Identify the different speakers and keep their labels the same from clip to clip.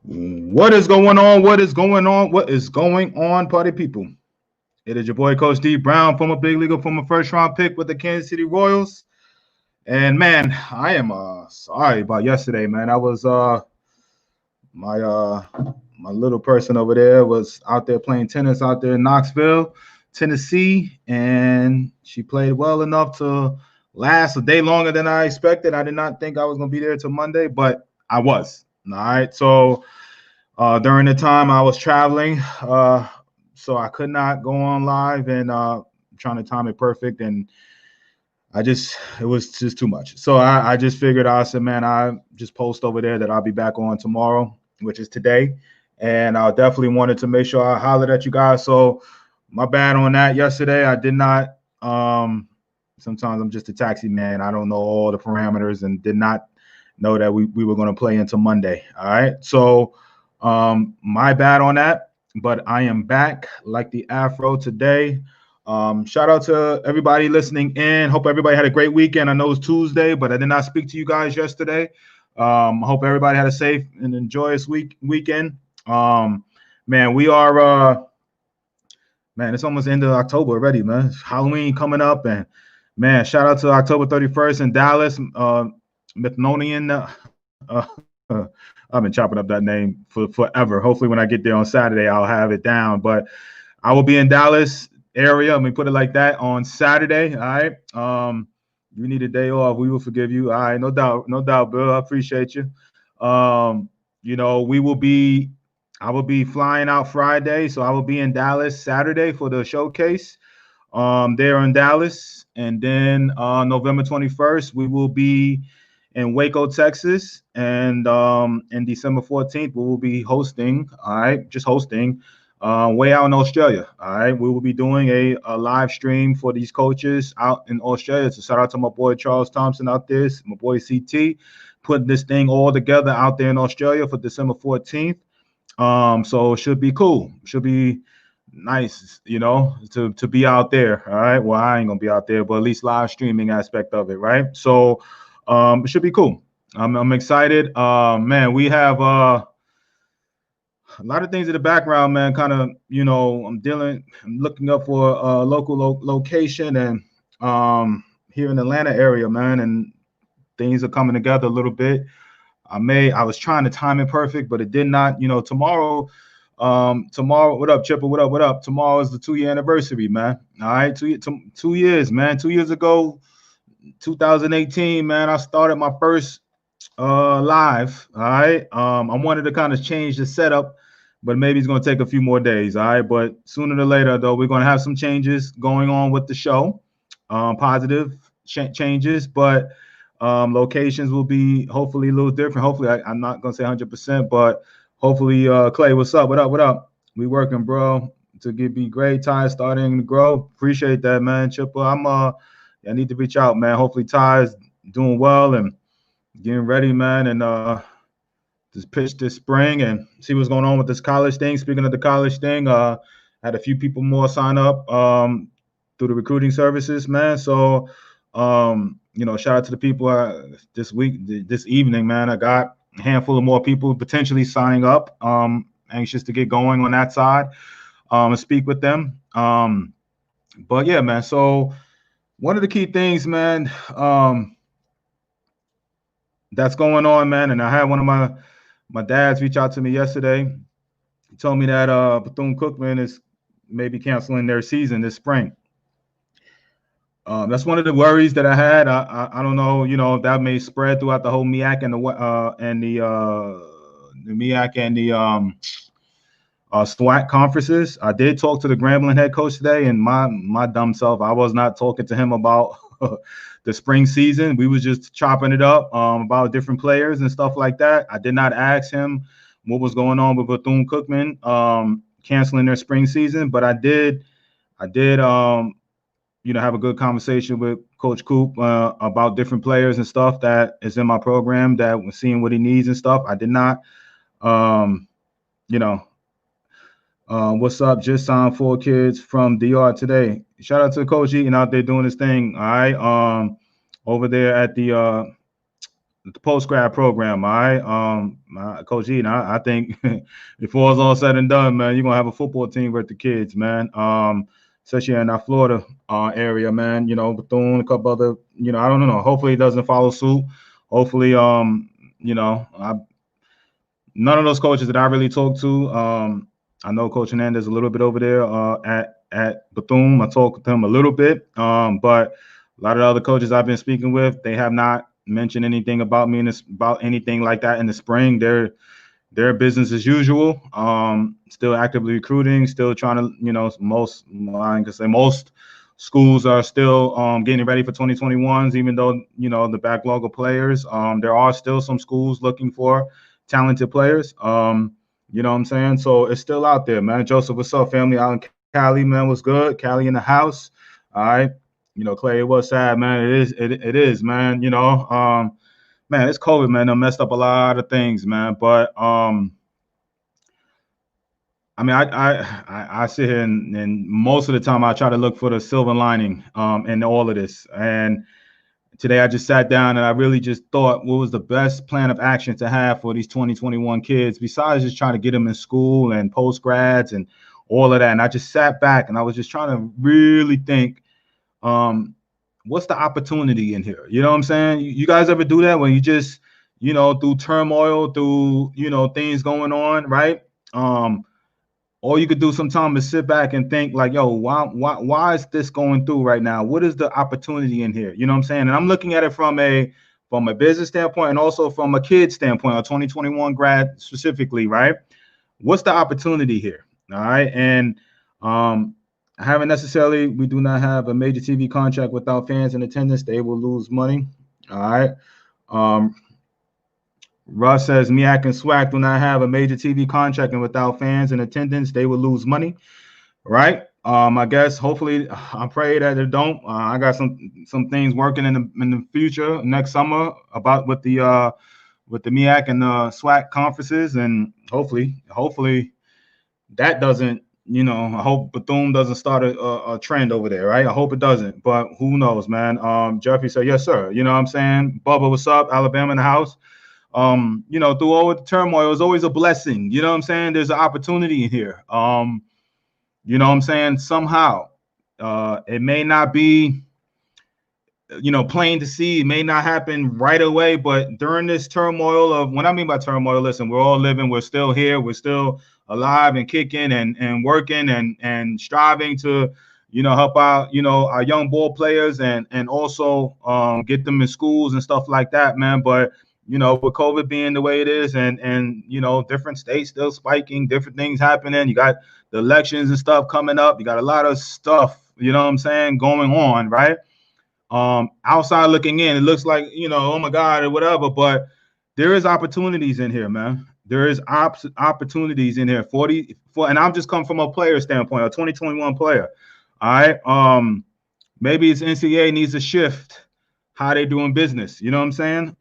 Speaker 1: What is going on? What is going on? What is going on, party people? It is your boy, Coach D Brown, former big leaguer, former first round pick with the Kansas City Royals. And man, I am sorry about yesterday, man. I was my my little person over there was out there playing tennis out there in Knoxville, Tennessee, and she played well enough to last a day longer than I expected. I did not think I was gonna be there till Monday, but I was. All right, so during the time I was traveling, so I could not go on live and trying to time it perfect, and it was just too much. So I just figured I said, man, I just post over there that I'll be back on tomorrow, which is today, and I definitely wanted to make sure I hollered at you guys. So my bad on that yesterday. I did not. Sometimes I'm just a taxi man. I don't know all the parameters and did not know that we were going to play into Monday. All right, so my bad on that, but I am back like the Afro today. Shout out to everybody listening in. Hope everybody had a great weekend. I know it's Tuesday, but I did not speak to you guys yesterday. Hope everybody had a safe and joyous weekend. Man, we are man, it's almost end of October already, man. It's Halloween coming up, and man, shout out to October 31st in Dallas, Mythnonian. I've been chopping up that name for forever. Hopefully, when I get there on Saturday, I'll have it down. But I will be in Dallas area. Let me put it like that on Saturday. All right. You need a day off. We will forgive you. All right, no doubt, Bill. I appreciate you. We will be. I will be flying out Friday, so I will be in Dallas Saturday for the showcase. There in Dallas, and then November 21st, we will be in Waco, Texas, and December 14th, we will be hosting. All right, just hosting. Way out in Australia. All right, we will be doing a live stream for these coaches out in Australia. So shout out to my boy Charles Thompson out there, my boy CT, putting this thing all together out there in Australia for December 14th. So it should be cool. Should be nice, to be out there. All right. Well, I ain't gonna be out there, but at least live streaming aspect of it, right? So it should be cool. I'm excited. Man, we have a lot of things in the background, man. Kind of, I'm looking up for a local location, and here in the Atlanta area, man, and things are coming together a little bit. I was trying to time it perfect, but it did not. Tomorrow, what up, Chipper? What up? Tomorrow is the 2-year anniversary, man. All right, 2 years, man. 2 years ago, 2018, man, I started my first live. All right. I wanted to kind of change the setup, but maybe it's going to take a few more days. All right. But sooner or later, though, we're going to have some changes going on with the show, positive changes, but locations will be hopefully a little different. Hopefully, I'm not going to say 100%, but hopefully, Clay, what's up? What up? We working, bro, to be great. Ty starting to grow. Appreciate that, man. Chipper, I need to reach out, man. Hopefully, Ty's doing well and getting ready, man, and just pitch this spring and see what's going on with this college thing. Speaking of the college thing, had a few people more sign up through the recruiting services, man. So, shout out to the people this evening, man. I got a handful of more people potentially signing up. Anxious to get going on that side and speak with them. But yeah, man. So one of the key things, man, that's going on, man. And I had one of my dads reach out to me yesterday. He told me that Bethune-Cookman is maybe canceling their season this spring. That's one of the worries that I had. I don't know, if that may spread throughout the whole MEAC and the MEAC and the SWAC conferences. I did talk to the Grambling head coach today, and my dumb self, I was not talking to him about the spring season. We was just chopping it up about different players and stuff like that. I did not ask him what was going on with Bethune-Cookman canceling their spring season, but I did have a good conversation with Coach Coop about different players and stuff that is in my program that was seeing what he needs and stuff. I did not, what's up? Just signed 4 kids from DR today. Shout out to Coach Eaton out there doing his thing. All right. Over there at the the post grad program. All right, Coach E, I think before it's all said and done, man, you're gonna have a football team with the kids, man. Especially in that Florida area, man. You know, Bethune, a couple other, you know, I don't know. Hopefully, it doesn't follow suit. Hopefully, you know, none of those coaches that I really talked to. I know Coach Hernandez a little bit over there at Bethune. I talked with him a little bit, but a lot of the other coaches I've been speaking with, they have not mentioned anything about me about anything like that in the spring. They're business as usual. Still actively recruiting, still trying to, you know, I can say most schools are still getting ready for 2021s, even though, you know, the backlog of players. There are still some schools looking for talented players. You know what I'm saying? So it's still out there, man. Joseph, what's up, family? Out in Cali, man, what's good? Cali in the house. All right. You know, Clay, it was sad, man. It is, man. You know, man, it's COVID, man. It messed up a lot of things, man. But I mean, I sit here and most of the time I try to look for the silver lining in all of this. And today I just sat down and I really just thought, what was the best plan of action to have for these 2021 kids besides just trying to get them in school and post grads and all of that. And I just sat back and I was just trying to really think, what's the opportunity in here? You know what I'm saying? You guys ever do that when you just, you know, through turmoil, through, you know, things going on, right? All you could do sometimes is sit back and think like, yo, why is this going through right now? What is the opportunity in here? You know what I'm saying? And I'm looking at it from a business standpoint and also from a kid standpoint, a 2021 grad specifically, right? What's the opportunity here? All right. And I haven't necessarily, we do not have a major TV contract without fans in attendance. They will lose money. All right. Russ says MEAC and SWAC do not have a major TV contract, and without fans in attendance, they will lose money. Right? I guess hopefully I pray that they don't. I got some things working in the future next summer about with the MEAC and the SWAC conferences, and hopefully that doesn't. You know, I hope Bethune doesn't start a trend over there, right? I hope it doesn't, but who knows, man? Jeffrey said, yes, sir. You know what I'm saying? Bubba, what's up? Alabama in the house. You know, through all the turmoil, it's always a blessing. You know what I'm saying? There's an opportunity in here. You know what I'm saying? Somehow, it may not be, you know, plain to see. It may not happen right away, but during this turmoil of, when I mean by turmoil, listen, we're all living, we're still here, we're still alive and kicking and working and striving to, you know, help out, you know, our young ball players and also get them in schools and stuff like that, man. But you know, with COVID being the way it is, and you know, different states still spiking, different things happening. You got the elections and stuff coming up. You got a lot of stuff, you know what I'm saying, going on, right? Outside looking in, it looks like, you know, oh my God, or whatever. But there is opportunities in here, man. There is opportunities in here. 44, and I'm just come from a player standpoint, a 2021 player. All right. Maybe it's NCAA needs to shift how they doing business. You know what I'm saying?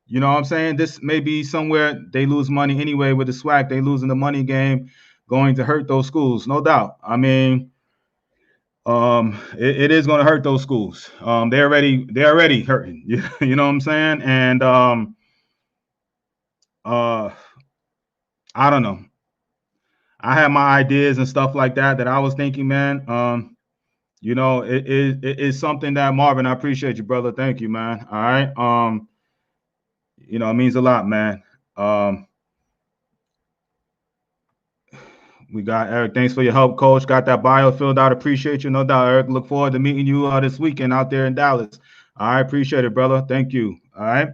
Speaker 1: You know what I'm saying? This may be somewhere they lose money anyway with the SWAC. They losing the money game, going to hurt those schools, no doubt. I mean, it is going to hurt those schools. They're already hurting. You know what I'm saying? And I don't know. I have my ideas and stuff like that I was thinking, man. You know, it is something that Marvin, I appreciate you, brother. Thank you, man. All right. You know, it means a lot, man. We got Eric. Thanks for your help, coach. Got that bio filled out. Appreciate you. No doubt, Eric. Look forward to meeting you this weekend out there in Dallas. I appreciate it, brother. Thank you. All right.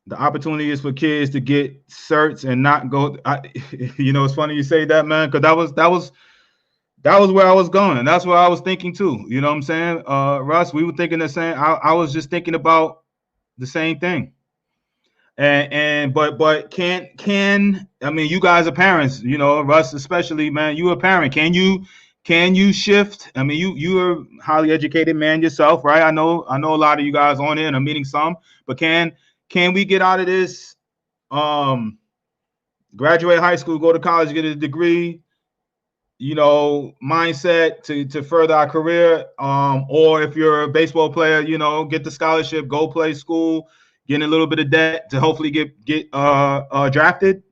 Speaker 1: The opportunity is for kids to get certs and not go. You know, it's funny you say that, man, because that was where I was going. And that's where I was thinking too. You know what I'm saying? Russ, we were thinking the same. I was just thinking about the same thing. But can I mean, you guys are parents, you know, Russ especially, man. You a parent. Can you shift? I mean, you're a highly educated man yourself, right? I know a lot of you guys on it, and I'm meeting some. But can we get out of this? Graduate high school, go to college, get a degree, mindset to further our career. Or if you're a baseball player, get the scholarship, go play school, get in a little bit of debt to hopefully get drafted.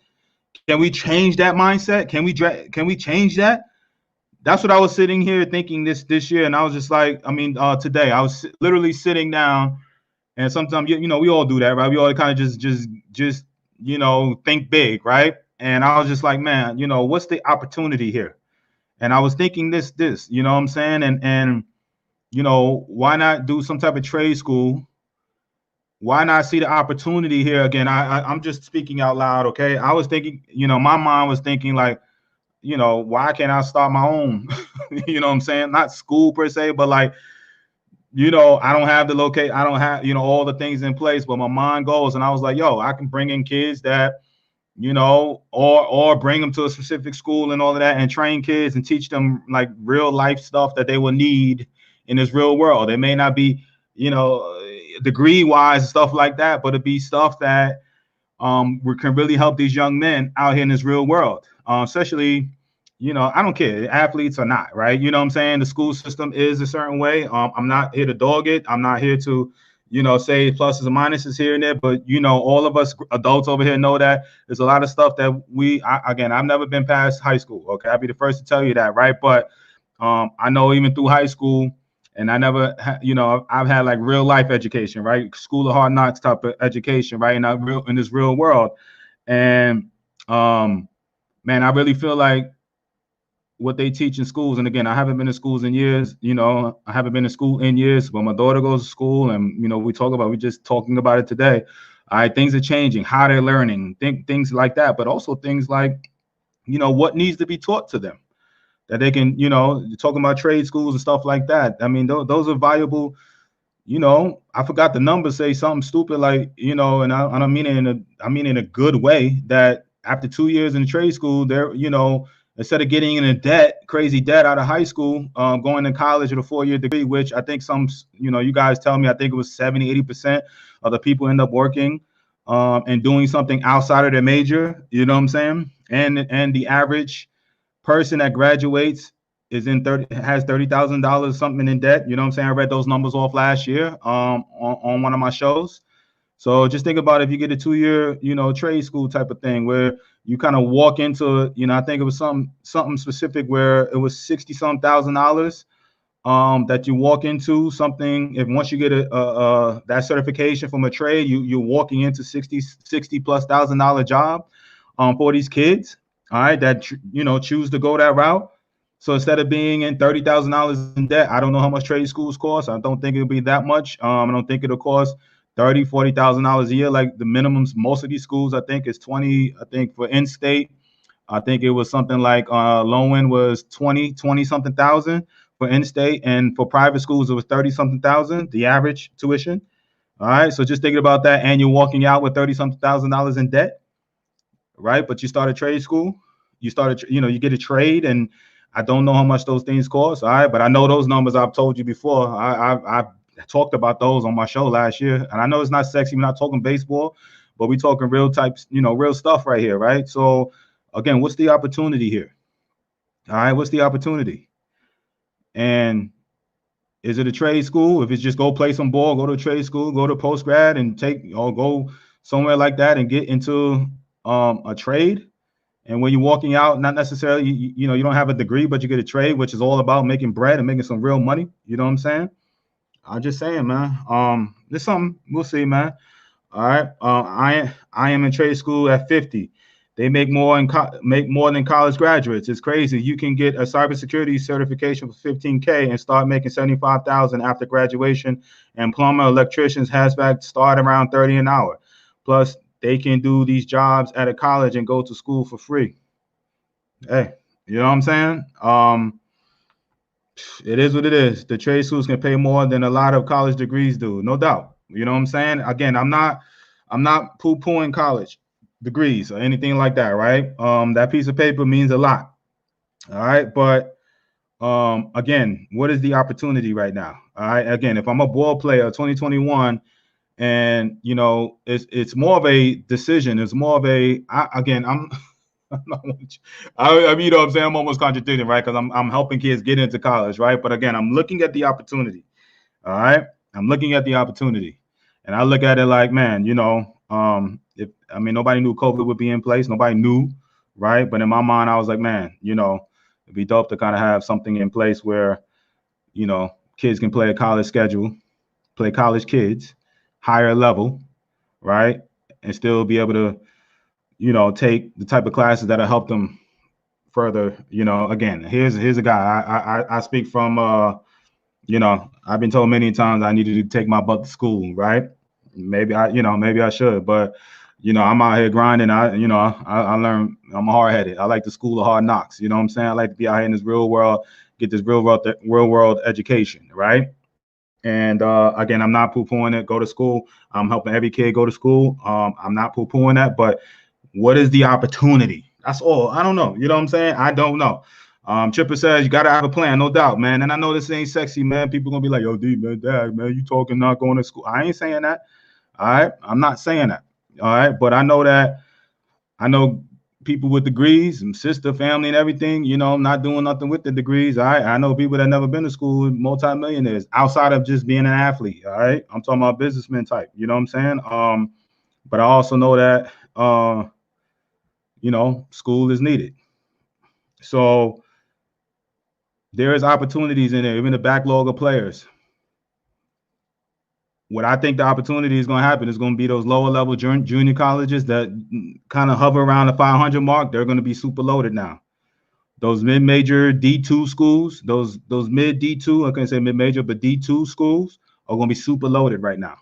Speaker 1: Can we change that mindset? Can we change that? That's what I was sitting here thinking this year, and I was just like, today I was literally sitting down, and sometimes we all do that, right? We all kind of just think big, right? And I was just like, man, what's the opportunity here? And I was thinking this, what I'm saying? And why not do some type of trade school? Why not see the opportunity here? Again, I'm just speaking out loud, okay? I was thinking, my mind was thinking like, why can't I start my own? You know what I'm saying? Not school per se, but like, I don't have the locate, I don't have, all the things in place, but my mind goes. And I was like, yo, I can bring in kids that, or bring them to a specific school and all of that and train kids and teach them like real life stuff that they will need in this real world. It may not be, degree wise and stuff like that, but it'd be stuff that we can really help these young men out here in this real world. Especially, I don't care, athletes or not, right? You know what I'm saying? The school system is a certain way. I'm not here to dog it. I'm not here to, say pluses and minuses here and there, but all of us adults over here know that there's a lot of stuff that again, I've never been past high school. Okay, I'll be the first to tell you that, right? But I know even through high school, and I never, I've had like real life education, right? School of hard knocks type of education, right? In this real world, and man, I really feel like what they teach in schools. And again, I haven't been to schools in years. I haven't been to school in years, but my daughter goes to school, and we're just talking about it today. All right, things are changing, how they're learning, things like that, but also things like, what needs to be taught to them that they can, talking about trade schools and stuff like that. I mean, those are valuable. I forgot the number, say something stupid like, and I don't mean it in a good way, that after 2 years in the trade school, they're, instead of getting in a crazy debt out of high school, going to college with a 4-year degree, which I think you guys tell me, I think it was 70-80% of the people end up working and doing something outside of their major, you know what I'm saying? And the average person that graduates has $30,000 something in debt. You know what I'm saying? I read those numbers off last year on one of my shows. So just think about if you get a 2-year, trade school type of thing where you kind of walk into, I think it was something specific where it was $60,000 that you walk into something. If once you get that certification from a trade, you're walking into $60,000+ job for these kids. All right, that choose to go that route. So instead of being in $30,000 in debt, I don't know how much trade schools cost. I don't think it'll be that much. I don't think it'll cost $30,000-$40,000 a year. Like the minimums, most of these schools, I think is 20. I think for in-state, I think it was something like low end was 20 something thousand for in-state, and for private schools it was 30 something thousand, the average tuition. All right, so just thinking about that, and you're walking out with 30 something $1,000 in debt, right? But you start a trade school, you get a trade, and I don't know how much those things cost. All right, but I know those numbers. I've told you before. I've talked about those on my show last year, and I know it's not sexy. We're not talking baseball, but we're talking real types, real stuff right here, right? So again, what's the opportunity here? All right, what's the opportunity? And is it a trade school? If it's just go play some ball, go to a trade school, go to post grad, and go somewhere like that and get into a trade. And when you're walking out, not necessarily, you don't have a degree, but you get a trade, which is all about making bread and making some real money. You know what I'm saying? I'm just saying, man. There's something, we'll see, man. All right. I am in trade school at 50. They make more than college graduates. It's crazy. You can get a cybersecurity certification for $15K and start making $75,000 after graduation. And plumber, electricians, HVAC start around 30 an hour. Plus, they can do these jobs at a college and go to school for free. Hey, you know what I'm saying? It is what it is. The trade schools can pay more than a lot of college degrees do, no doubt. You know what I'm saying? Again, I'm not poo-pooing college degrees or anything like that, right? That piece of paper means a lot. All right, but again, what is the opportunity right now? All right, again, if I'm a ball player, 2021. And it's more of a decision. It's more of I'm I mean, you know what I'm saying? I'm almost contradicting, right? Because I'm helping kids get into college, right? But again, I'm looking at the opportunity. All right. I'm looking at the opportunity. And I look at it like, man, you know, if I mean nobody knew COVID would be in place. Nobody knew, right? But in my mind, I was like, man, you know, it'd be dope to kind of have something in place where, you know, kids can play a college schedule, play college kids, higher level, right? And still be able to, you know, take the type of classes that'll help them further. You know, again, here's a guy. I speak from you know, I've been told many times I needed to take my butt to school, right? Maybe I should, but you know, I'm out here grinding. I learn. I'm hard headed. I like the school of hard knocks. You know what I'm saying? I like to be out here in this real world, get this real world education, right? And again, I'm not poo-pooing it. Go to school. I'm helping every kid go to school. I'm not poo-pooing that, but what is the opportunity? That's all. I don't know. You know what I'm saying? I don't know. Chipper says you gotta have a plan, no doubt, man. And I know this ain't sexy, man. People gonna be like, "Yo, D, man, Dad, man, you talking not going to school?" I ain't saying that. All right, I'm not saying that. All right, but I know that I know people with degrees and sister, family, and everything. You know, not doing nothing with the degrees. All right, I know people that never been to school, multimillionaires, outside of just being an athlete. All right, I'm talking about businessman type. You know what I'm saying? But I also know that you know, school is needed. So there is opportunities in there, even the backlog of players. What I think the opportunity is going to happen is going to be those lower level junior colleges that kind of hover around the 500 mark. They're going to be super loaded now. Those mid-major D2 schools, those mid D2, I can't say mid-major, but D2 schools are going to be super loaded right now.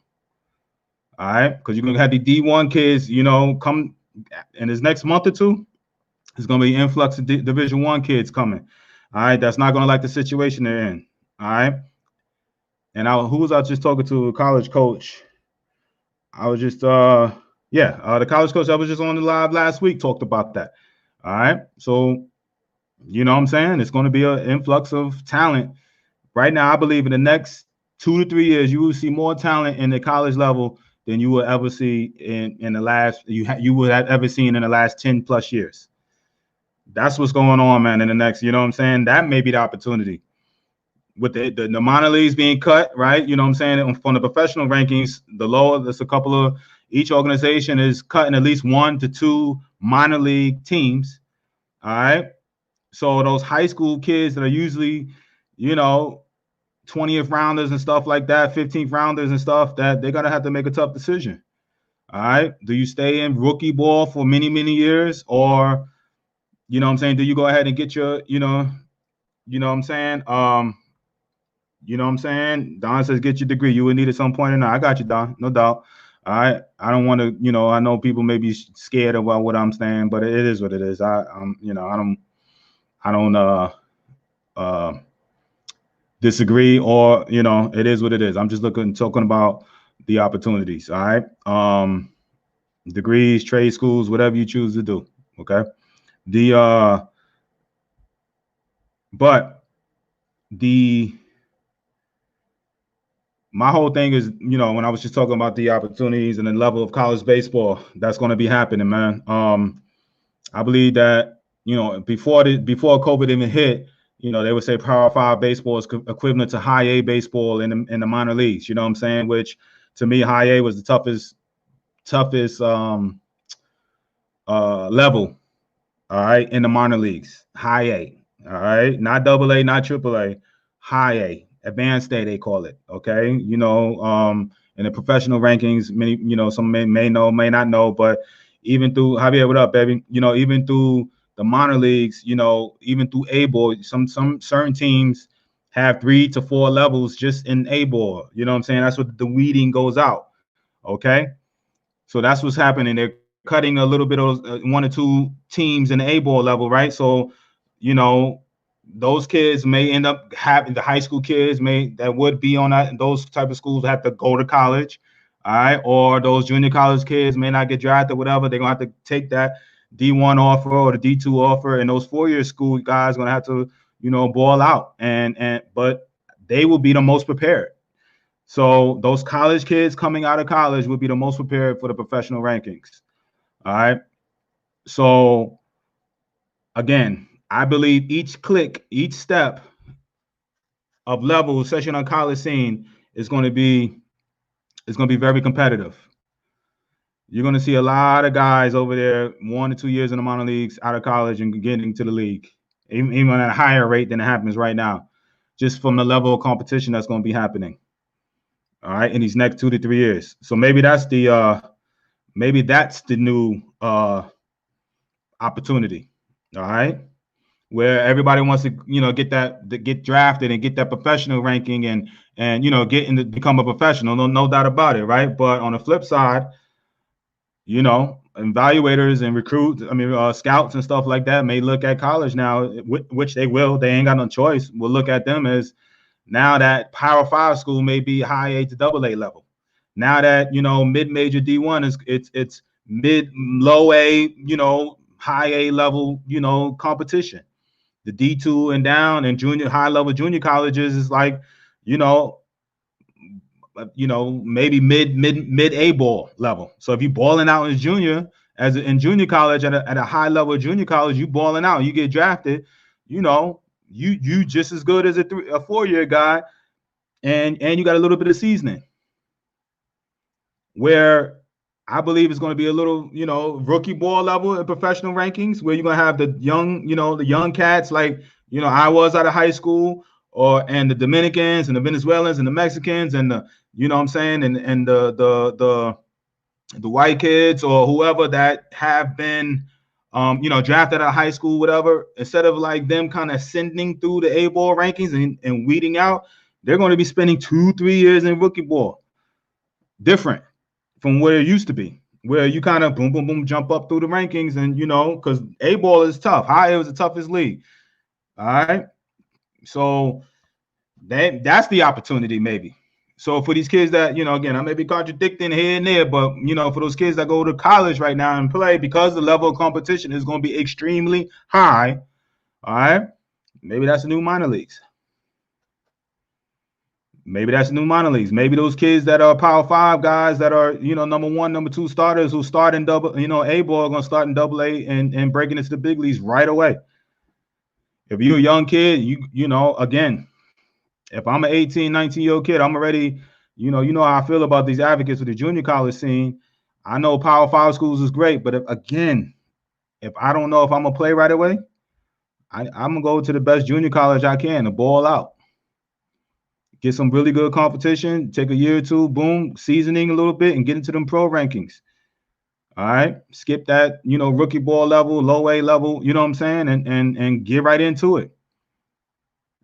Speaker 1: All right, because you're going to have the D1 kids, you know, come in this next month or two. There's going to be influx of Division One kids coming. All right, that's not going to like the situation they're in. All right, and who was I just talking to? A college coach. I was just the college coach I was just on the live last week talked about that. All right, so you know what I'm saying? It's going to be an influx of talent. Right now, I believe in the next 2 to 3 years, you will see more talent in the college level than you will ever see in the last you would have ever seen in the last 10 plus years. That's what's going on, man, in the next, you know what I'm saying? That may be the opportunity. With the minor leagues being cut, right? You know what I'm saying? From the professional rankings, the lower, there's a couple of, each organization is cutting at least 1 to 2 minor league teams. All right. So those high school kids that are usually, you know, 20th rounders and stuff like that, 15th rounders and stuff, that they're going to have to make a tough decision. All right. Do you stay in rookie ball for many, many years? Or, you know what I'm saying? Do you go ahead and get your, you know what I'm saying? You know what I'm saying? Don says, get your degree. You would need at some point or not. I got you, Don. No doubt. All right. I don't want to, you know, I know people may be scared about what I'm saying, but it is what it is. You know, I don't disagree, or, you know, it is what it is. I'm just talking about the opportunities. All right. Degrees, trade schools, whatever you choose to do. Okay. My whole thing is, you know, when I was just talking about the opportunities and the level of college baseball that's going to be happening, man. I believe that, you know, before COVID even hit, you know, they would say Power 5 baseball is equivalent to high A baseball in the minor leagues. You know what I'm saying? Which to me, high A was the toughest level. All right, in the minor leagues, high A. All right, not double A, not triple A, high A, advanced A they call it. Okay, you know, in the professional rankings, many, you know, some may know, may not know, but even through Javier, what up, baby? You know, even through the minor leagues, you know, even through A ball, some certain teams have 3 to 4 levels just in A ball. You know what I'm saying? That's what the weeding goes out. Okay, so that's what's happening. They're cutting a little bit of 1 or 2 teams in the A ball level, right? So, you know, those kids may end up having the high school kids that would be on those type of schools have to go to college, all right? Or those junior college kids may not get drafted, whatever. They're gonna have to take that D1 offer or the D2 offer, and those 4-year school guys gonna have to, you know, ball out, but they will be the most prepared. So those college kids coming out of college will be the most prepared for the professional rankings. All right. So again, I believe each click, each step of level, especially on college scene, is going to be very competitive. You're going to see a lot of guys over there 1 to 2 years in the minor leagues out of college and getting to the league, even at a higher rate than it happens right now, just from the level of competition that's going to be happening. All right, in these next 2 to 3 years. So maybe that's the new opportunity. All right, where everybody wants to get drafted and get that professional ranking and become a professional. No doubt about it, right? But on the flip side, evaluators and scouts and stuff like that may look at college now, which they will. They ain't got no choice. We'll look at them as now that Power 5 school may be high A to double A level. Now that mid-major D1 it's mid low A, high A level, competition. The D2 and down and high level junior colleges is like, maybe mid A ball level. So if you're balling out in junior, in junior college at a high level of junior college, you balling out, you get drafted, you just as good as a 4-year guy, and you got a little bit of seasoning. Where I believe it's going to be a little, rookie ball level in professional rankings, where you're going to have the young cats like, I was out of high school, and the Dominicans and the Venezuelans and the Mexicans and the, what I'm saying, and the white kids or whoever that have been, drafted out of high school, whatever. Instead of like them kind of ascending through the A ball rankings and weeding out, they're going to be spending 2-3 years in rookie ball. Different from where it used to be, where you kind of boom, boom, boom, jump up through the rankings, and because A ball is tough. High A was the toughest league. All right, so that's the opportunity maybe. So for these kids that again, I may be contradicting here and there, but for those kids that go to college right now and play, because the level of competition is going to be extremely high. All right, maybe that's the new minor leagues. Maybe that's new minor leagues. Maybe those kids that are Power 5 guys that are, number 1, number 2 starters who start in double, A ball are going to start in double A and breaking into the big leagues right away. If you're a young kid, again, if I'm an 18, 19-year-old kid, I'm already, how I feel about these advocates for the junior college scene. I know Power 5 schools is great, but if I don't know if I'm going to play right away, I'm going to go to the best junior college I can to ball out. Get some really good competition, take a year or two, boom, seasoning a little bit, and get into them pro rankings. All right. Skip that, rookie ball level, low A level, you know what I'm saying? And get right into it.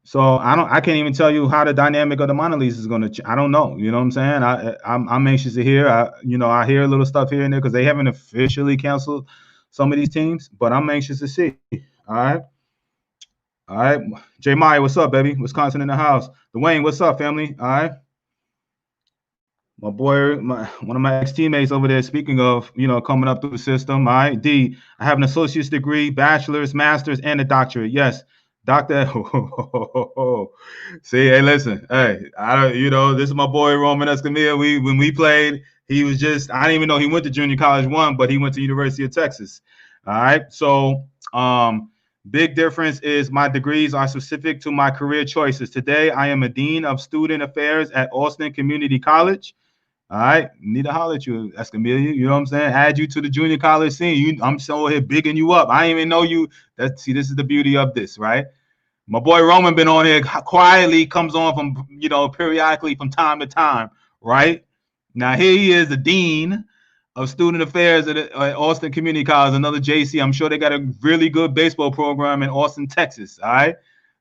Speaker 1: So I can't even tell you how the dynamic of the minor leagues is going to I don't know. You know what I'm saying? I'm anxious to hear. I hear a little stuff here and there because they haven't officially canceled some of these teams, but I'm anxious to see. All right. All right. J. Meyer, what's up, baby? Wisconsin in the house. Dwayne, what's up, family? All right. My boy, one of my ex-teammates over there, speaking of, coming up through the system. All right. D, I have an associate's degree, bachelor's, master's, and a doctorate. Yes. Doctor. See, hey, listen. Hey, this is my boy, Roman Escamilla. When we played, he was I didn't even know he went to junior college 1, but he went to University of Texas. All right. So, big difference is my degrees are specific to my career choices. Today, I am a Dean of Student Affairs at Austin Community College. All right. Need to holler at you, Escamilla. You know what I'm saying? Add you to the junior college scene. I'm so here bigging you up. I didn't even know you. This is the beauty of this, right? My boy Roman been on here quietly, comes on from, periodically from time to time, right? Now, here he is, the Dean of Student Affairs at Austin Community College, another JC. I'm sure they got a really good baseball program in Austin, Texas. All right.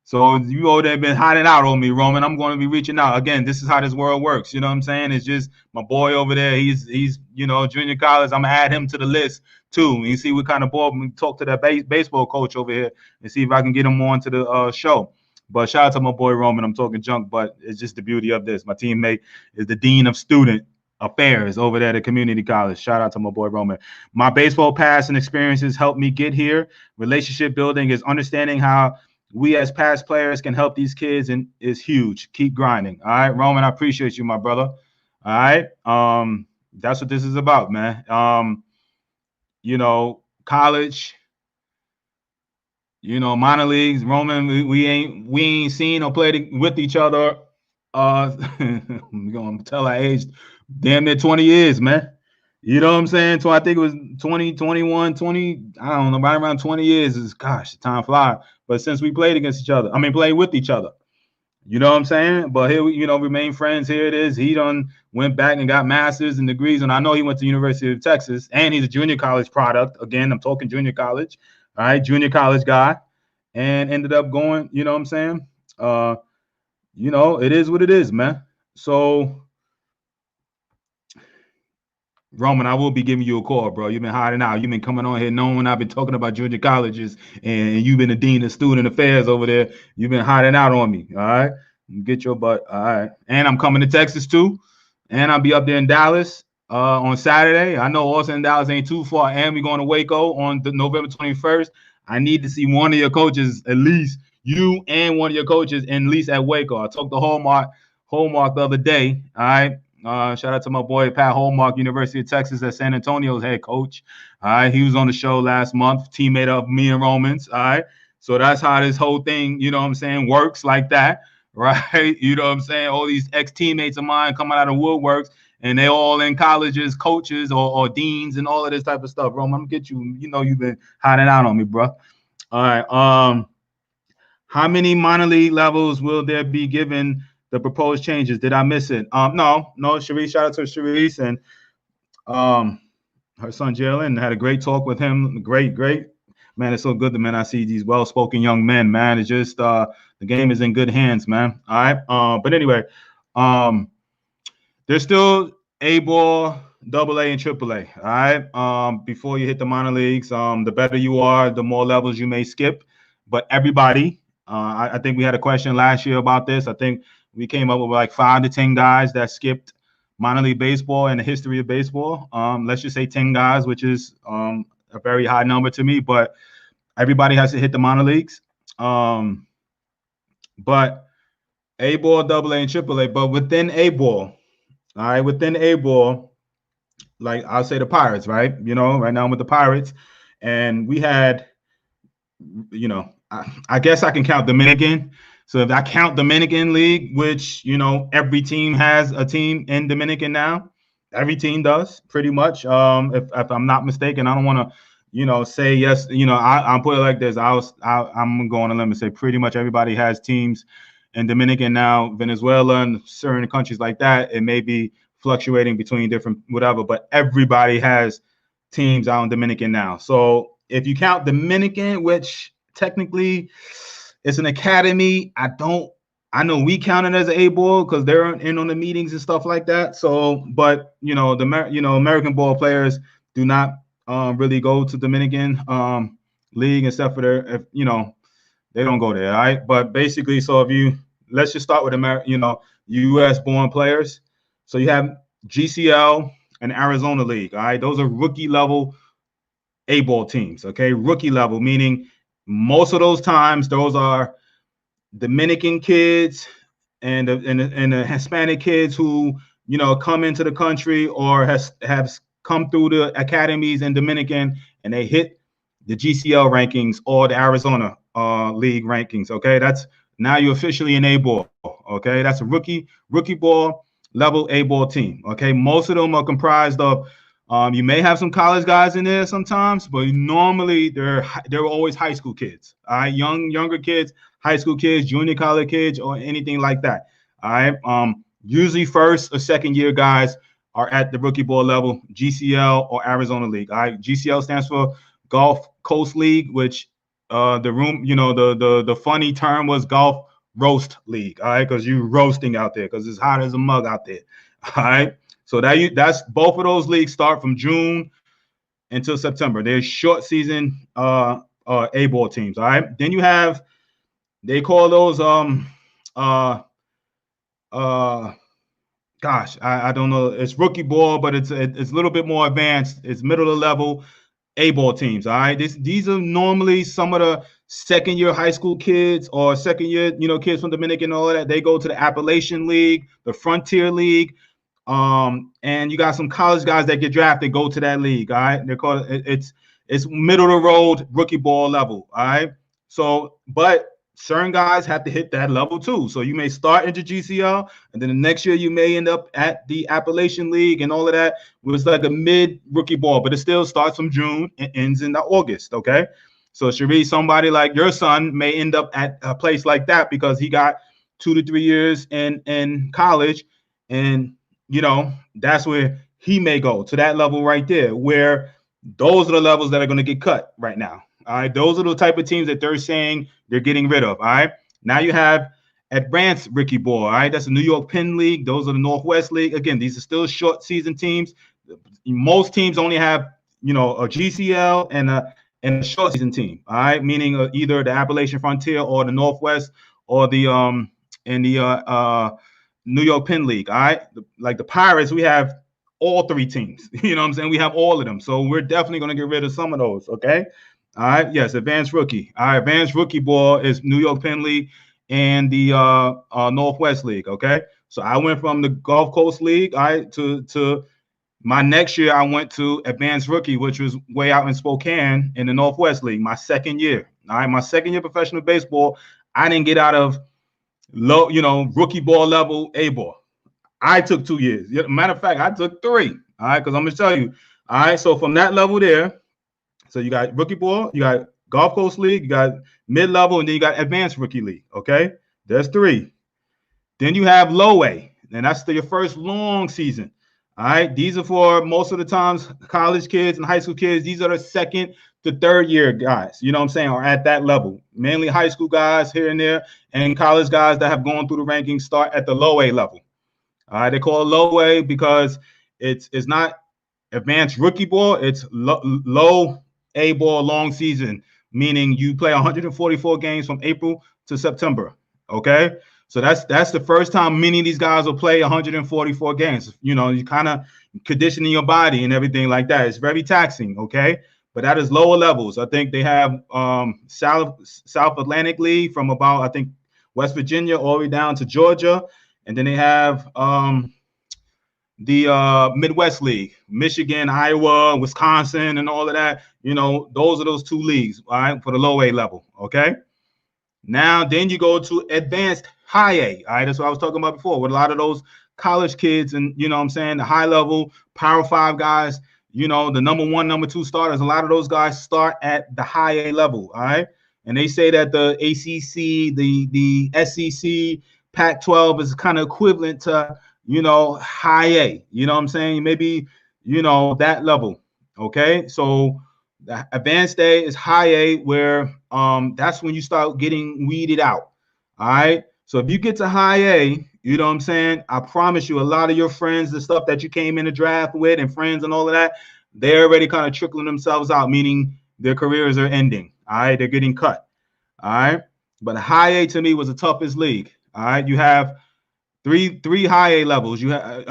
Speaker 1: So you over there been hiding out on me, Roman. I'm going to be reaching out. Again, this is how this world works. You know what I'm saying? It's just my boy over there. He's junior college. I'm going to add him to the list too. You see what kind of ball. Talk to that baseball coach over here and see if I can get him on to the show. But shout out to my boy Roman. I'm talking junk, but it's just the beauty of this. My teammate is the Dean of Student Affairs over there at the community college. Shout out to my boy Roman. My baseball past and experiences helped me get here. Relationship building is understanding how we as past players can help these kids, and is huge. Keep grinding. All right, Roman, I appreciate you, my brother. All right. That's what this is about, man. College, minor leagues, Roman, we ain't seen or played with each other. I'm gonna tell our age, damn near 20 years, man. You know what I'm saying? So I think it was 20, 21, 20, I don't know, right around 20 years is, gosh, time flies. But since we played against each other, played with each other, you know what I'm saying? But here we, remain friends. Here it is. He done went back and got masters and degrees. And I know he went to the University of Texas, and he's a junior college product. Again, I'm talking junior college. All right, junior college guy, and ended up going, you know what I'm saying? It is what it is, man. So, Roman, I will be giving you a call, bro. You've been hiding out. You've been coming on here knowing I've been talking about junior colleges, and you've been the dean of student affairs over there. You've been hiding out on me. All right, get your butt. All right, and I'm coming to Texas too, and I'll be up there in Dallas on Saturday. I know Austin and Dallas ain't too far, and we're going to Waco on November 21st. I need to see one of your coaches, at least you and one of your coaches, at least at Waco. I talked to Hallmark the other day. All right. Shout out to my boy Pat Hallmark, University of Texas at San Antonio's head coach. All right, he was on the show last month, teammate of me and Romans. All right, so that's how this whole thing, you know what I'm saying, works like that, right? You know what I'm saying? All these ex-teammates of mine coming out of woodworks, and they all in colleges, coaches or deans and all of this type of stuff. Roman, I'm gonna get you. You know you've been hiding out on me, bro. All right. How many minor league levels will there be given the proposed changes? Did I miss it? No. Sharice, shout out to Sharice and her son Jalen. Had a great talk with him. Great. Man, it's so good that, man, I see these well-spoken young men, man. It's just the game is in good hands, man. All right. But anyway, there's still A-ball, AA, and AAA. All right. Before you hit the minor leagues, the better you are, the more levels you may skip. But everybody, I think we had a question last year about this. I think we came up with like 5 to 10 guys that skipped minor league baseball in the history of baseball. Let's just say 10 guys, which is a very high number to me. But everybody has to hit the minor leagues. But A-ball, AA, and AAA. But within A-ball, all right, within A-ball, like I'll say the Pirates, right? Right now I'm with the Pirates. And we had, I guess I can count Dominican. So if I count Dominican League, which, every team has a team in Dominican now. Every team does, pretty much. If I'm not mistaken, I don't want to, say yes. I'll put it like this. I'm going to limit say pretty much everybody has teams in Dominican now, Venezuela and certain countries like that. It may be fluctuating between different whatever, but everybody has teams out in Dominican now. So if you count Dominican, which technically it's an academy, I know we count it as an A-ball because they're in on the meetings and stuff like that. So, but American ball players do not really go to Dominican league except for their, they don't go there. All right. But basically, so let's just start with U.S. born players. So you have GCL and Arizona League. All right. Those are rookie level A-ball teams. Okay. Rookie level, meaning most of those times, those are Dominican kids and the Hispanic kids who, come into the country or have come through the academies in Dominican and they hit the GCL rankings or the Arizona league rankings. Okay. That's now you're officially an A-ball. Okay. That's a rookie ball level A-ball team. Okay. Most of them are comprised of, you may have some college guys in there sometimes, but normally they're always high school kids. All right. Younger kids, high school kids, junior college kids, or anything like that. All right. Usually first or second year guys are at the rookie ball level, GCL or Arizona League. All right. GCL stands for Gulf Coast League, which the funny term was Gulf Roast League. All right. Because you're roasting out there because it's hot as a mug out there. All right. So that's both of those leagues start from June until September. They're short season A-ball teams. All right. Then you have, they call those gosh, I don't know. It's rookie ball, but it's a little bit more advanced. It's middle of level A-ball teams. All right. These are normally some of the second year high school kids or second year, kids from Dominican and all of that. They go to the Appalachian League, the Frontier League. And you got some college guys that get drafted, go to that league. All right. They're called it's middle of the road rookie ball level. All right. So, but certain guys have to hit that level too. So you may start into GCL, and then the next year you may end up at the Appalachian League and all of that. It was like a mid rookie ball, but it still starts from June and ends in August. Okay. So Sharif, somebody like your son may end up at a place like that because he got 2 to 3 years in college, and that's where he may go to that level right there, where those are the levels that are going to get cut right now. All right, those are the type of teams that they're saying they're getting rid of. All right, now you have advanced rookie ball. All right, that's the New York Penn League. Those are the Northwest League. Again, these are still short season teams. Most teams only have a GCL and a short season team. All right, meaning either the Appalachian Frontier or the Northwest or the New York Penn League. All right, like the Pirates, we have all 3 teams. You know what I'm saying? We have all of them. So we're definitely going to get rid of some of those. Okay. All right. Yes. Advanced rookie. All right. Advanced rookie ball is New York Penn League and the Northwest League. Okay. So I went from the Gulf Coast League, all right, to my next year. I went to advanced rookie, which was way out in Spokane in the Northwest League, my second year. All right. My second year professional baseball, I didn't get out of low, rookie ball level A ball. I took 2 years. Matter of fact, I took 3. All right, because I'm gonna tell you. All right, so from that level there, so you got rookie ball, you got Gulf Coast League, you got mid-level, and then you got advanced rookie league. Okay, there's 3. Then you have low A, and that's your first long season. All right, these are for most of the times college kids and high school kids. These are the second to third year guys. You know what I'm saying? Or at that level, mainly high school guys here and there, and college guys that have gone through the rankings start at the low A level. All right, they call it low A because it's not advanced rookie ball. It's low A ball long season, meaning you play 144 games from April to September. Okay, so that's the first time many of these guys will play 144 games. You kind of conditioning your body and everything like that. It's very taxing. Okay, but that is lower levels. I think they have South Atlantic League from about, I think, West Virginia all the way down to Georgia. And then they have the Midwest League, Michigan, Iowa, Wisconsin, and all of that. Those are those 2 leagues, all right, for the low A level. Okay. Now, then you go to advanced high A. All right. That's what I was talking about before with a lot of those college kids and, what I'm saying, the high level Power 5 guys, the number 1, number 2 starters. A lot of those guys start at the high A level. All right. And they say that the ACC, the SEC, Pac-12 is kind of equivalent to, high A. You know what I'm saying? Maybe, that level. Okay. So the advanced A is high A, where that's when you start getting weeded out. All right. So if you get to high A, you know what I'm saying? I promise you, a lot of your friends, the stuff that you came in the draft with and friends and all of that, they're already kind of trickling themselves out, meaning their careers are ending. All right. They're getting cut. All right. But high A to me was the toughest league. All right, you have three high A levels. You have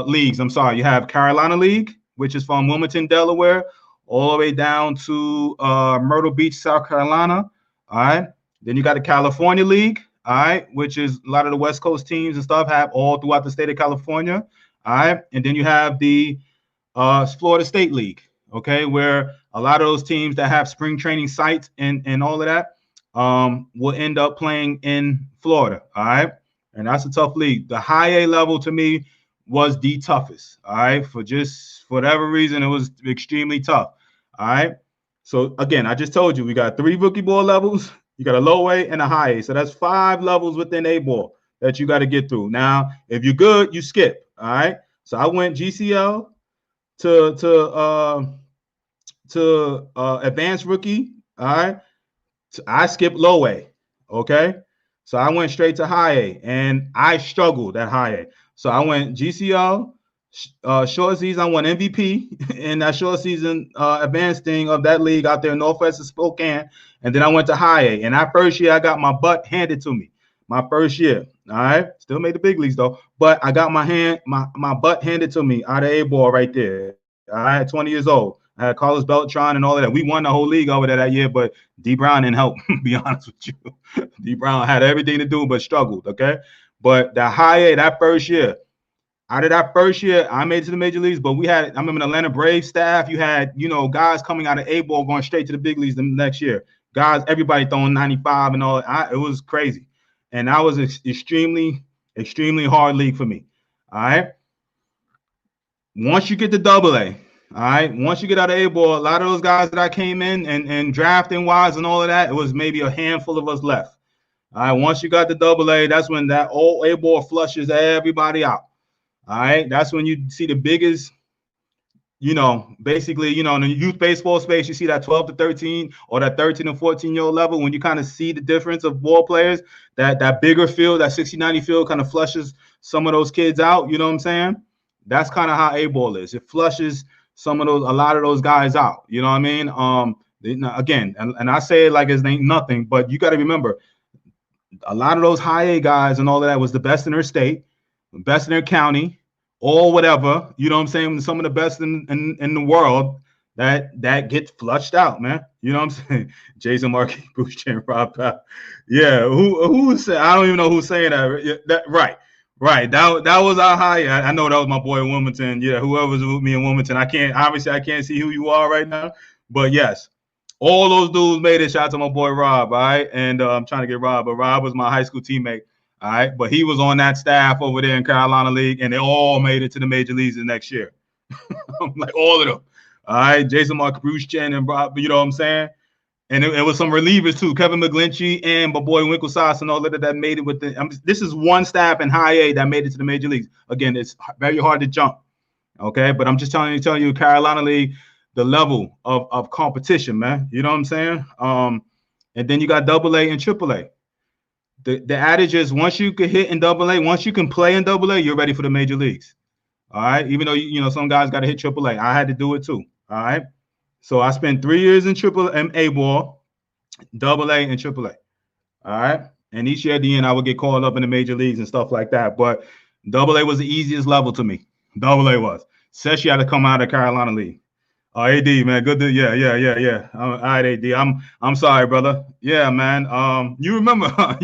Speaker 1: leagues. I'm sorry. You have Carolina League, which is from Wilmington, Delaware, all the way down to Myrtle Beach, South Carolina. All right. Then you got the California League. All right, which is a lot of the West Coast teams and stuff have all throughout the state of California. All right, and then you have the Florida State League. Okay, where a lot of those teams that have spring training sites and all of that will end up playing in Florida. All right. And that's a tough league. The high A level to me was the toughest. All right. For whatever reason, it was extremely tough. All right. So again, I just told you we got 3 rookie ball levels. You got a low A and a high A. So that's 5 levels within A ball that you got to get through. Now, if you're good, you skip. All right. So I went GCL to advanced rookie. All right. I skipped low A, okay? So I went straight to high A, and I struggled at high A. So I went GCL, short season, I won MVP in that short season advanced thing of that league out there in Northwest of Spokane, and then I went to high A. And that first year, I got my butt handed to me. My first year, all right? Still made the big leagues, though. But I got my butt handed to me out of A-ball right there. I had 20 years old. I had Carlos Beltran and all of that. We won the whole league over there that year, but D. Brown didn't help, be honest with you. D. Brown had everything to do but struggled, okay? But the high A, that first year, out of that first year, I made it to the major leagues, but I remember the Atlanta Braves staff, you had, guys coming out of A-ball going straight to the big leagues the next year. guys, everybody throwing 95 and all. It was crazy, and that was extremely hard league for me. All right. Once you get to double A, all right, once you get out of A ball, a lot of those guys that I came in and drafting wise and all of that, it was maybe a handful of us left. All right, once you got to double A, that's when that old A ball flushes everybody out. All right, that's when you see the biggest, basically, in the youth baseball space, you see that 12 to 13 or that 13 to 14-year-old level, when you kind of see the difference of ball players, that bigger field, that 60-90 field kind of flushes some of those kids out. You know what I'm saying? That's kind of how A ball is. It flushes a lot of those guys out. You know what I mean? Again, and I say it like it ain't nothing, but you got to remember, a lot of those high A guys and all of that was the best in their state, best in their county, or whatever. You know what I'm saying? Some of the best in the world that gets flushed out, man. You know what I'm saying? Jason Markey, Bruce Chen, Rob Powell. Yeah, who said? I don't even know who's saying that. Right. That was our high. I know that was my boy in Wilmington. Yeah, whoever's with me in Wilmington. I can't see who you are right now, but yes. All those dudes made it. Shout out to my boy Rob, all right? And I'm trying to get Rob, but Rob was my high school teammate, all right? But he was on that staff over there in Carolina League, and they all made it to the major leagues the next year. Like all of them, all right? Jason Mark, Bruce Chen, and Rob, you know what I'm saying? And it was some relievers too, Kevin McGlinchey and my boy Winkelsauce and all of that made it with this is one staff in high A that made it to the major leagues. Again, it's very hard to jump, okay? But I'm just telling you, Carolina League, the level of competition, man. You know what I'm saying? And then you got double A and triple A. The adage is once you can hit in double A, once you can play in double A, you're ready for the major leagues. All right. Even though, some guys got to hit triple A. I had to do it too. All right. So I spent 3 years in triple A ball, double A and triple A. All right. And each year at the end, I would get called up in the major leagues and stuff like that. But double A was the easiest level to me. Double A was. Says you had to come out of Carolina League. Oh, AD, man, good to yeah. All right, AD. I'm sorry, brother. Yeah, man. You remember that?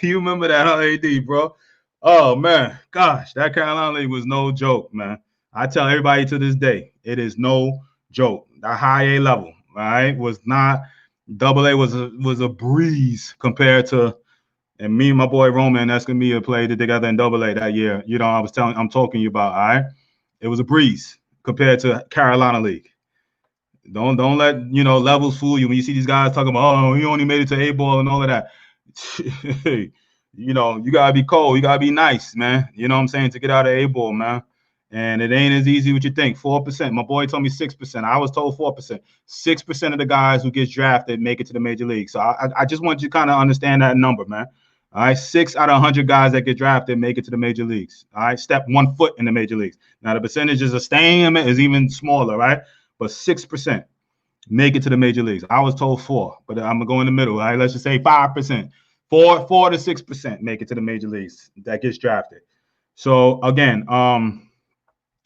Speaker 1: You remember that, huh, AD, bro? Oh man, gosh, that Carolina League was no joke, man. I tell everybody to this day, it is no joke. The high A level, right, was not. Double A was a breeze compared to. And me and my boy Roman Escamilla played it together in double A that year. I'm talking you about, all right? It was a breeze compared to Carolina League. Don't let levels fool you when you see these guys talking about, oh, he only made it to A ball and all of that. You gotta be cold, you gotta be nice, man. You know what I'm saying, to get out of A ball, man. And it ain't as easy as you think. 4%. My boy told me 6%. I was told 4%. 6% of the guys who get drafted make it to the major league. So I just want you to kind of understand that number, man. All right, 6 out of 100 guys that get drafted make it to the major leagues. All right, step 1 foot in the major leagues. Now the percentages of staying is even smaller, right? But 6% make it to the major leagues. I was told 4, but I'm gonna go in the middle. All right, let's just say 5%. 4 to 6% make it to the major leagues that gets drafted. So again,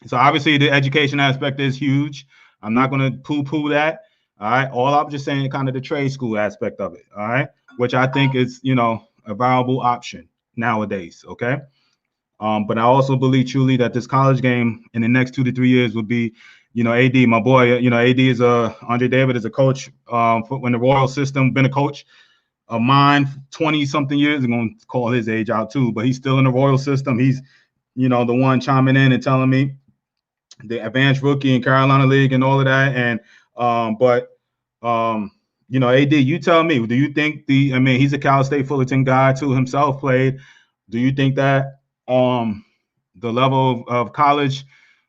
Speaker 1: so obviously the education aspect is huge. I'm not gonna poo-poo that. All right, all I'm just saying kind of the trade school aspect of it. All right, which I think is a viable option nowadays, okay? But I also believe truly that this college game in the next 2 to 3 years will be, AD, my boy, AD is Andre David is a coach when the Royal system, been a coach of mine 20-something years. I'm going to call his age out too, but he's still in the Royal system. He's, the one chiming in and telling me the advanced rookie in Carolina League and all of that. And, AD, you tell me, do you think he's a Cal State Fullerton guy too, himself played. Do you think that the level of college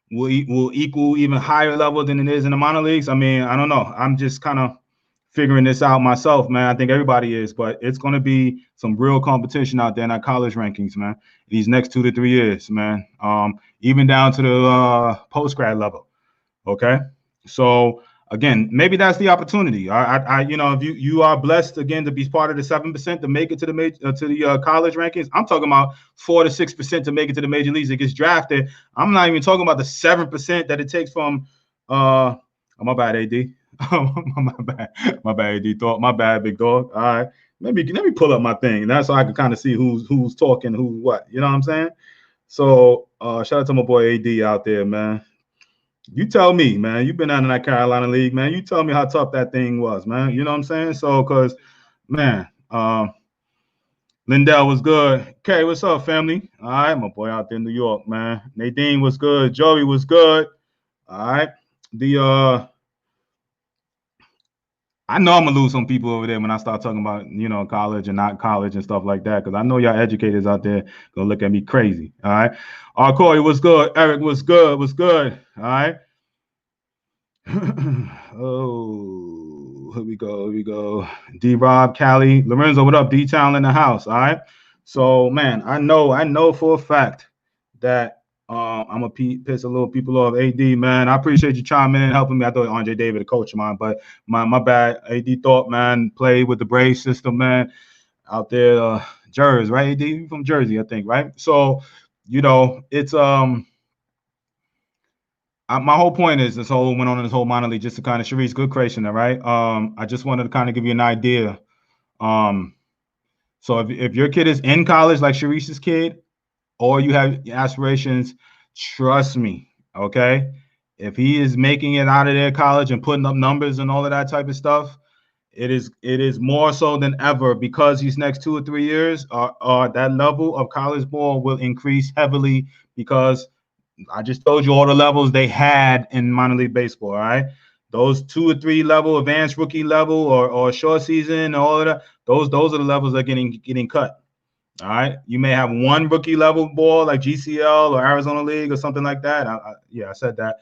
Speaker 1: will equal even higher level than it is in the minor leagues? I mean, I don't know. I'm just kind of figuring this out myself, man. I think everybody is, but it's going to be some real competition out there in our college rankings, man, these next 2 to 3 years, man, even down to the post-grad level, okay? So, again, maybe that's the opportunity. If you are blessed again to be part of the 7% to make it to the college rankings, I'm talking about 4 to 6% to make it to the major leagues. It gets drafted. I'm not even talking about the 7% that it takes from. My bad, AD. my bad, AD. Thought my bad, big dog. All right, let me pull up my thing, and that's so I can kind of see who's talking, who's what. You know what I'm saying? So shout out to my boy AD out there, man. You tell me, man. You've been out in that Carolina League, man. You tell me how tough that thing was, man. You know what I'm saying? So, because, man, Lindell was good. Okay, what's up, family? All right, my boy out there in New York, man. Nadine was good. Joey was good. All right. I know I'm gonna lose some people over there when I start talking about, college and not college and stuff like that, because I know y'all educators out there gonna look at me crazy. All right. Corey was good. Eric was good. Was good. All right. Oh, here we go. Here we go. D Rob, Callie, Lorenzo, what up? D Town in the house. All right. So, man, I know for a fact that I'm gonna piss a little people off. AD, man, I appreciate you chiming in and helping me. I thought Andre David, a coach of mine, but my bad. AD thought, man, played with the Brave system, man, out there, Jersey, right? AD from Jersey, I think, right? So, it's my whole point is this whole went on in this whole minor league just to kind of Sharice, good creation, all right. I just wanted to kind of give you an idea. So if your kid is in college like Sharice's kid, or you have aspirations, trust me, okay? If he is making it out of their college and putting up numbers and all of that type of stuff, it is more so than ever, because these next 2 or 3 years that level of college ball will increase heavily, because I just told you all the levels they had in minor league baseball. All right, those 2 or 3 level, advanced rookie level, or short season, all of that. Those are the levels that are getting cut. All right, you may have one rookie level ball like GCL or Arizona League or something like that. I said that,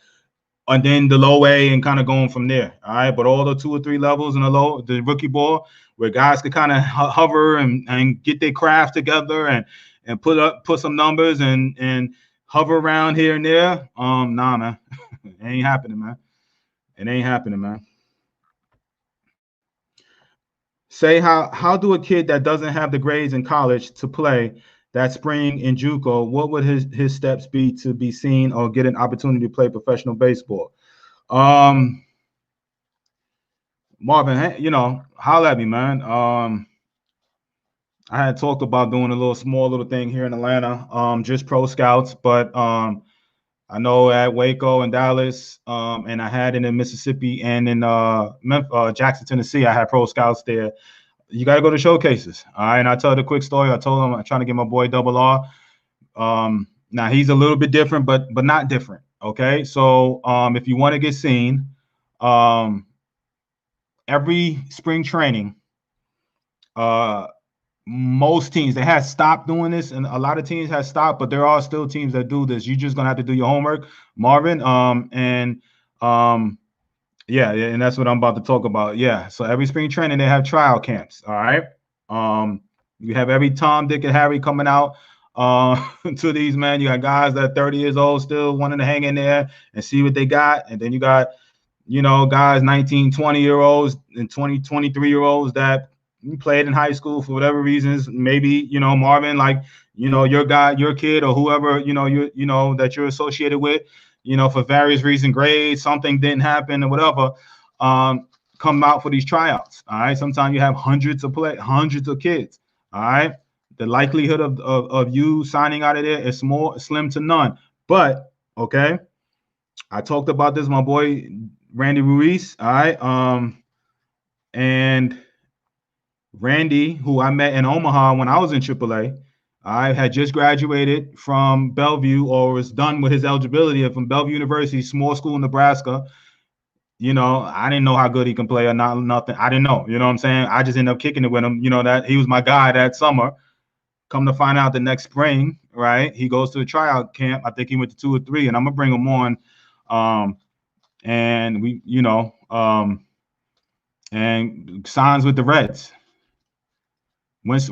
Speaker 1: and then the low A and kind of going from there. All right, but all the 2 or 3 levels in the rookie ball, where guys could kind of hover and get their craft together and put some numbers and hover around here and there. Nah, man, it ain't happening, man. It ain't happening, man. Say how do a kid that doesn't have the grades in college to play that spring in JUCO, what would his steps be to be seen or get an opportunity to play professional baseball? Marvin, holler at me, man. I had talked about doing a small little thing here in Atlanta, just pro scouts, but I know at Waco and Dallas, and I had it in Mississippi and in Jackson, Tennessee, I had pro scouts there. You got to go to showcases. All right. And I tell the quick story. I told him I'm trying to get my boy Double R. Now he's a little bit different, but not different. Okay. So if you want to get seen, every spring training, most teams, they have stopped doing this, and a lot of teams have stopped, but there are still teams that do this. You're just gonna have to do your homework, Marvin. Yeah, and that's what I'm about to talk about. Yeah, so every spring training they have trial camps. All right. You have every Tom, Dick, and Harry coming out to these, man. You got guys that are 30 years old still wanting to hang in there and see what they got, and then you got, guys 19, 20-year-olds and 20, 23-year-olds that played in high school for whatever reasons. Maybe, Marvin, like, your guy, your kid, or whoever, that you're associated with, for various reasons, grades, something didn't happen or whatever, come out for these tryouts. All right. Sometimes you have hundreds of kids. All right. The likelihood of you signing out of there is slim to none. But okay, I talked about this, my boy Randy Ruiz. All right. And Randy, who I met in Omaha when I was in AAA, I had just graduated from Bellevue, or was done with his eligibility from Bellevue University, small school in Nebraska. I didn't know how good he can play or not, nothing. I didn't know, what I'm saying? I just ended up kicking it with him, that he was my guy that summer. Come to find out the next spring, right? He goes to the tryout camp. I think he went to 2 or 3, and I'm gonna bring him on. And we, and signs with the Reds.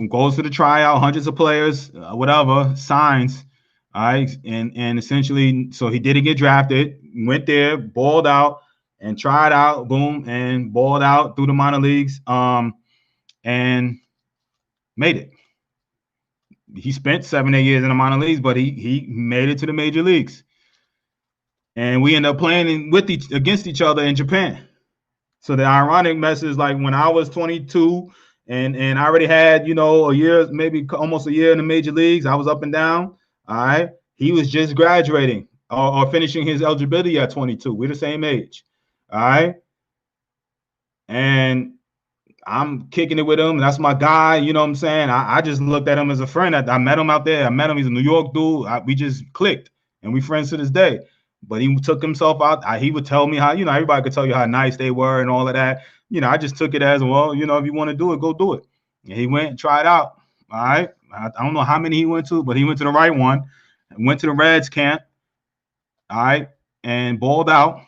Speaker 1: Goes to the tryout, hundreds of players, whatever, signs. All right. And essentially, so he didn't get drafted, went there, balled out, and tried out, boom, and balled out through the minor leagues, and made it. He spent 7, 8 years in the minor leagues, but he made it to the major leagues. And we ended up playing against each other in Japan. So the ironic mess is, like, when I was 22 and I already had, a year, maybe almost a year in the major leagues, I was up and down. All right. He was just graduating. or finishing his eligibility at 22. We're the same age. All right. And I'm kicking it with him. That's my guy. You know what I'm saying? I just looked at him as a friend. I met him out there. I met him. He's a New York dude. We just clicked, and we friends to this day. But he took himself out. He would tell me how, everybody could tell you how nice they were and all of that. I just took it as, well, if you want to do it, go do it. And he went and tried out. All right. I don't know how many he went to, but he went to the right one. Went to the Reds camp. All right. And balled out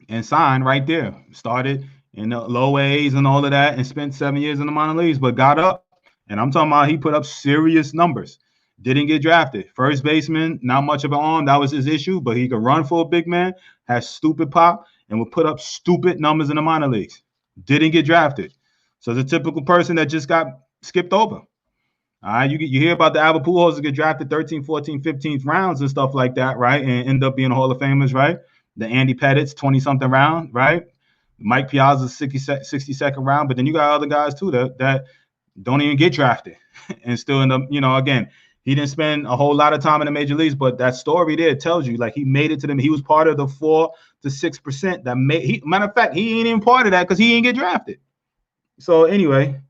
Speaker 1: and signed right there. Started in the low A's and all of that, and spent 7 years in the minor leagues, but got up. And I'm talking about he put up serious numbers. Didn't get drafted. First baseman, not much of an arm. That was his issue, but he could run for a big man, has stupid pop, and would put up stupid numbers in the minor leagues. Didn't get drafted. So the typical person that just got skipped over. All right, you hear about the Albert Pujols that get drafted 13, 14, 15th rounds and stuff like that, right? And end up being Hall of Famers, right? The Andy Pettit's 20-something round, right? Mike Piazza's 62nd round, but then you got other guys too that don't even get drafted and still end up, again, he didn't spend a whole lot of time in the major leagues, but that story there tells you, like, he made it to them. He was part of the 4 to 6% that made. Matter of fact, he ain't even part of that because he didn't get drafted. So anyway,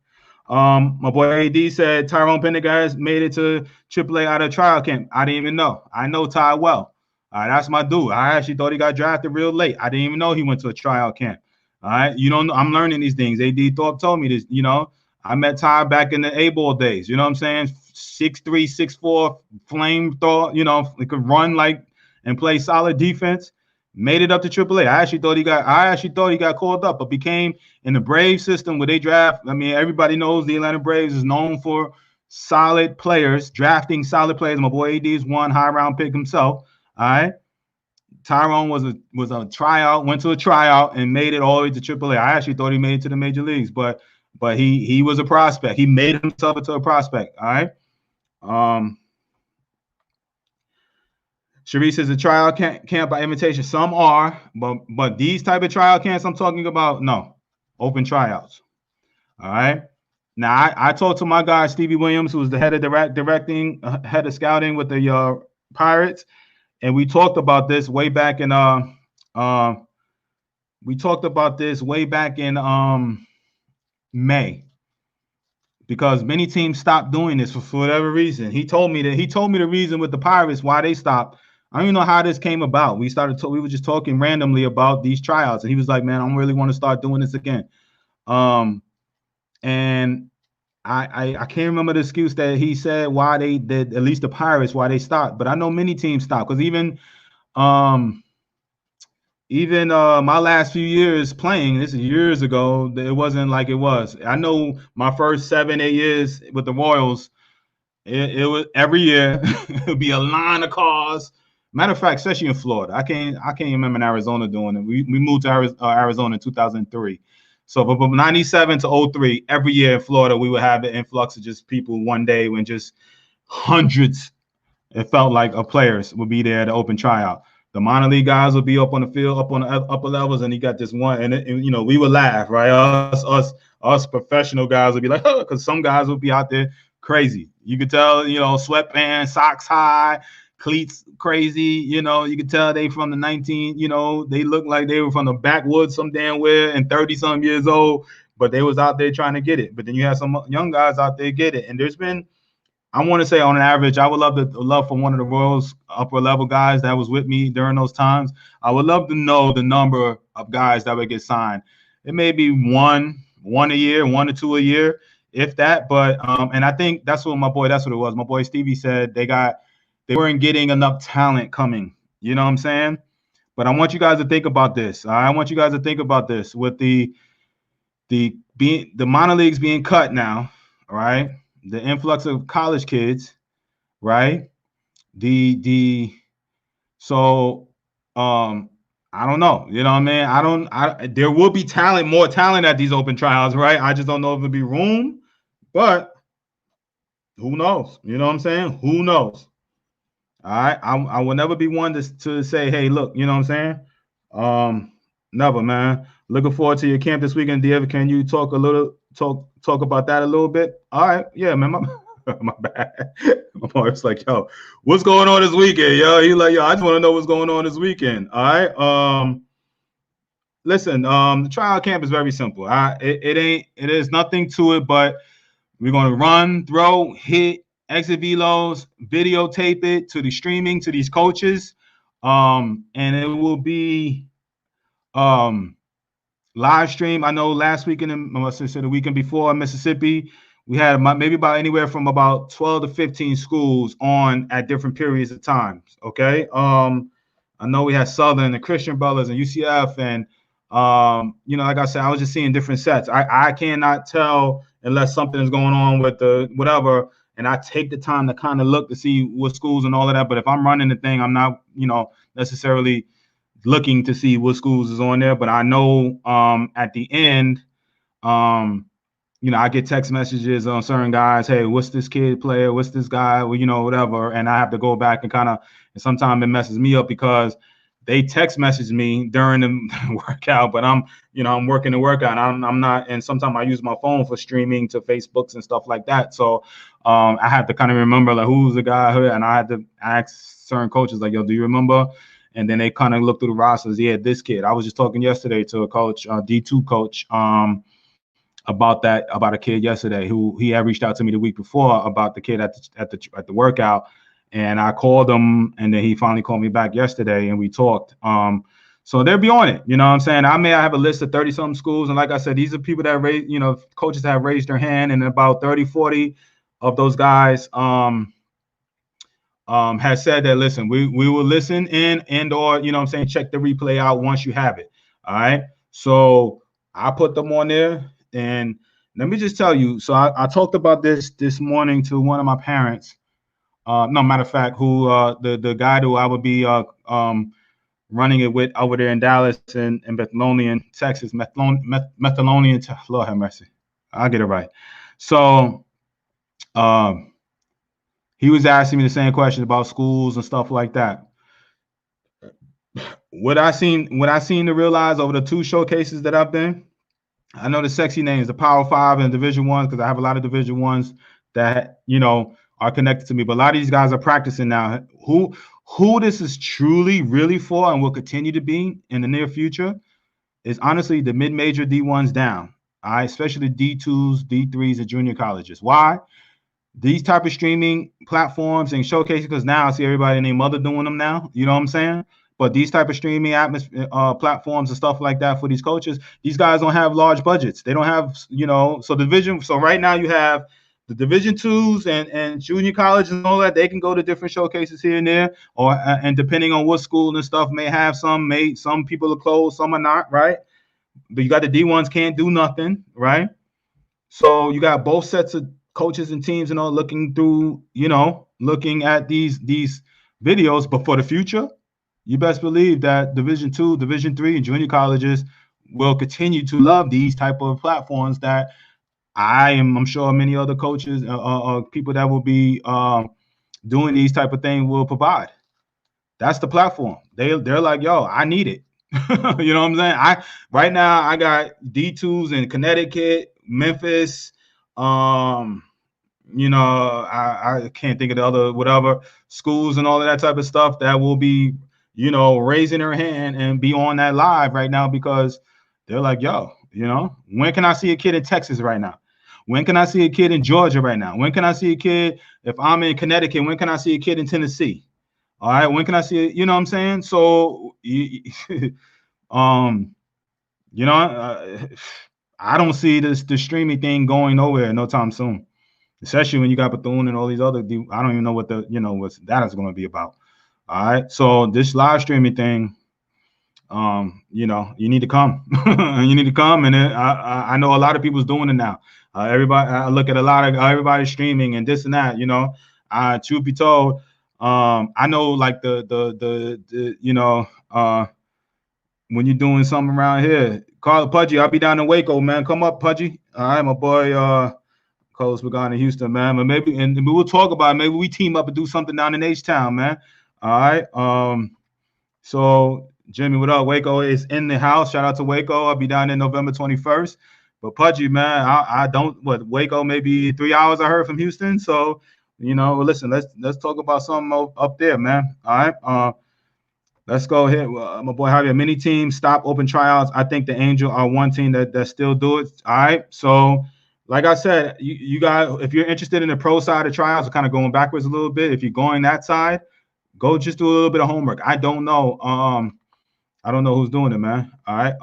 Speaker 1: my boy AD said Tyrone Pineda made it to AAA out of trial camp. I didn't even know. I know Ty well. That's my dude. I actually thought he got drafted real late. I didn't even know he went to a tryout camp. All right. I'm learning these things. AD Thorpe told me this, I met Ty back in the A-ball days. You know what I'm saying? 6'3", 6'4", flamethrower, he could run and play solid defense. Made it up to AAA. I actually thought he got called up, but became in the Braves system where they draft. I mean, everybody knows the Atlanta Braves is known for solid players, drafting solid players. My boy AD is one high round pick himself. All right. Tyrone was a tryout, went to a tryout and made it all the way to AAA. I actually thought he made it to the major leagues, but he was a prospect. He made himself into a prospect. All right. Sharice says a tryout camp by invitation. Some are, but these type of tryout camps I'm talking about, no, open tryouts. All right. Now I talked to my guy Stevie Williams, who was the head of directing, head of scouting with the Pirates. And we talked about this way back in May, because many teams stopped doing this for whatever reason. He told me the reason with the Pirates why they stopped. I don't even know how this came about. We were just talking randomly about these tryouts, and he was like, "Man, I really want to start doing this again." And I can't remember the excuse that he said why they did, at least the Pirates, why they stopped. But I know many teams stopped, because even my last few years playing, this is years ago, it wasn't like it was. I know my first 7-8 years with the Royals, it was every year it would be a line of cars. Matter of fact, especially in Florida, I can't remember in Arizona doing it. We moved to Arizona in 2003. So from 97 to 03, every year in Florida, we would have an influx of just people one day when just hundreds, it felt like, of players would be there to open tryout. The minor league guys would be up on the field, up on the upper levels, and you got this one, and we would laugh, right? Us professional guys would be like, oh, because some guys would be out there crazy. You could tell, sweatpants, socks high, cleats crazy. You could tell they from the they look like they were from the backwoods some damn where, and 30-some years old, but they was out there trying to get it. But then you have some young guys out there get it, and there's been, I want to say, on an average, I would love for one of the Royals upper level guys that was with me during those times. I would love to know the number of guys that would get signed. It may be one a year, 1 or 2 a year, if that. But and I think that's what it was. My boy Stevie said they weren't getting enough talent coming. You know what I'm saying? But I want you guys to think about this. I want you guys to think about this with the minor leagues being cut now. All right. The influx of college kids, right? So I don't know. You know what I mean? There will be more talent at these open trials, right? I just don't know if there'll be room, but who knows? You know what I'm saying? Who knows? All right. I will never be one to say, hey, look, you know what I'm saying? Never, man. Looking forward to your camp this weekend, Dev. Can you talk about that a little bit? All right. Yeah, man. My bad. My It's like, yo, what's going on this weekend? Yo, he like, yo, I just want to know what's going on this weekend. All right. Listen, the tryout camp is very simple. It is nothing to it, but we're going to run, throw, hit, exit velos, videotape it to the streaming to these coaches. And it will be live stream. I know last weekend, the weekend before in Mississippi, we had maybe about anywhere from about 12 to 15 schools on at different periods of time. Okay. I know we had Southern and Christian Brothers and UCF and like I said, I was just seeing different sets. I cannot tell unless something is going on with the whatever, and I take the time to kind of look to see what schools and all of that. But if I'm running the thing, I'm not, necessarily looking to see what schools is on there. But I know at the end, I get text messages on certain guys, hey, what's this kid player? What's this guy? Well, whatever. And I have to go back and and sometimes it messes me up because they text message me during the workout, but I'm working the workout. I'm not, and sometimes I use my phone for streaming to Facebooks and stuff like that. So I have to kind of remember like who's the guy who, and I had to ask certain coaches like, yo, do you remember? And then they kind of look through the rosters. Yeah, this kid. I was just talking yesterday to a coach, D2 coach, about a kid yesterday who he had reached out to me the week before about the kid at the workout. And I called him, and then he finally called me back yesterday, and we talked. So they'll be on it. You know what I'm saying? I have a list of 30-something schools. And like I said, these are people that coaches that have raised their hand, and about 30, 40 of those guys has said that, listen, we will listen and or, check the replay out once you have it. All right. So I put them on there. And let me just tell you, so I talked about this morning to one of my parents. No, matter of fact, who the guy who I would be running it with over there in Dallas and Methylonian, Texas, Methylonian, Lord have mercy, I'll get it right. So he was asking me the same question about schools and stuff like that. What I seen to realize over the 2 showcases that I've been, I know the sexy names, the Power 5 and Division 1s, because I have a lot of Division 1s that are connected to me. But a lot of these guys are practicing now. Who this is truly, really for and will continue to be in the near future is honestly the mid-major D1s down. All right, especially D2s, D3s, and junior colleges. Why? These type of streaming platforms and showcases, because now I see everybody and their mother doing them now. You know what I'm saying? But these type of streaming platforms and stuff like that for these coaches, these guys don't have large budgets. They don't have, so division. So right now you have the Division 2s and junior colleges and all that. They can go to different showcases here and there, or and depending on what school and stuff may have some people are closed, some are not, right? But you got the D1s can't do nothing, right? So you got both sets of coaches and teams and all looking through, looking at these videos. But for the future, you best believe that Division 2, Division 3, and junior colleges will continue to love these type of platforms that I'm sure many other coaches people that will be doing these type of things will provide. That's the platform. They're like, yo, I need it. You know what I'm saying? Right now I got D2s in Connecticut, Memphis, I can't think of the other whatever schools and all of that type of stuff that will be, raising their hand and be on that live right now because they're like, yo, when can I see a kid in Texas right now? When can I see a kid in Georgia right now? When can I see a kid, if I'm in Connecticut, when can I see a kid in Tennessee? All right, when can I see it? You know what I'm saying? So, I don't see the streaming thing going nowhere no time soon, especially when you got Bethune and all these other. I don't even know what what that is going to be about. All right, so this live streaming thing, you need to come. You need to come, and I know a lot of people's doing it now. Everybody, I look at a lot of everybody streaming and this and that. Truth be told, I know like when you're doing something around here, call Pudgy. I'll be down in Waco, man. Come up, Pudgy. All right, my boy, Carlos Pagano in Houston, man. But maybe, and we will talk about it. Maybe we team up and do something down in H-Town, man. All right. So Jimmy, what up? Waco is in the house. Shout out to Waco. I'll be down there November 21st. But Pudgy, man, I don't. Waco maybe 3 hours. I heard from Houston. So Listen, let's talk about something up there, man. All right. Let's go ahead. My boy Javier, many teams stop open tryouts. I think the Angel are one team that still do it. All right. So, like I said, you guys, if you're interested in the pro side of tryouts, kind of going backwards a little bit. If you're going that side, go just do a little bit of homework. I don't know. I don't know who's doing it, man. All right.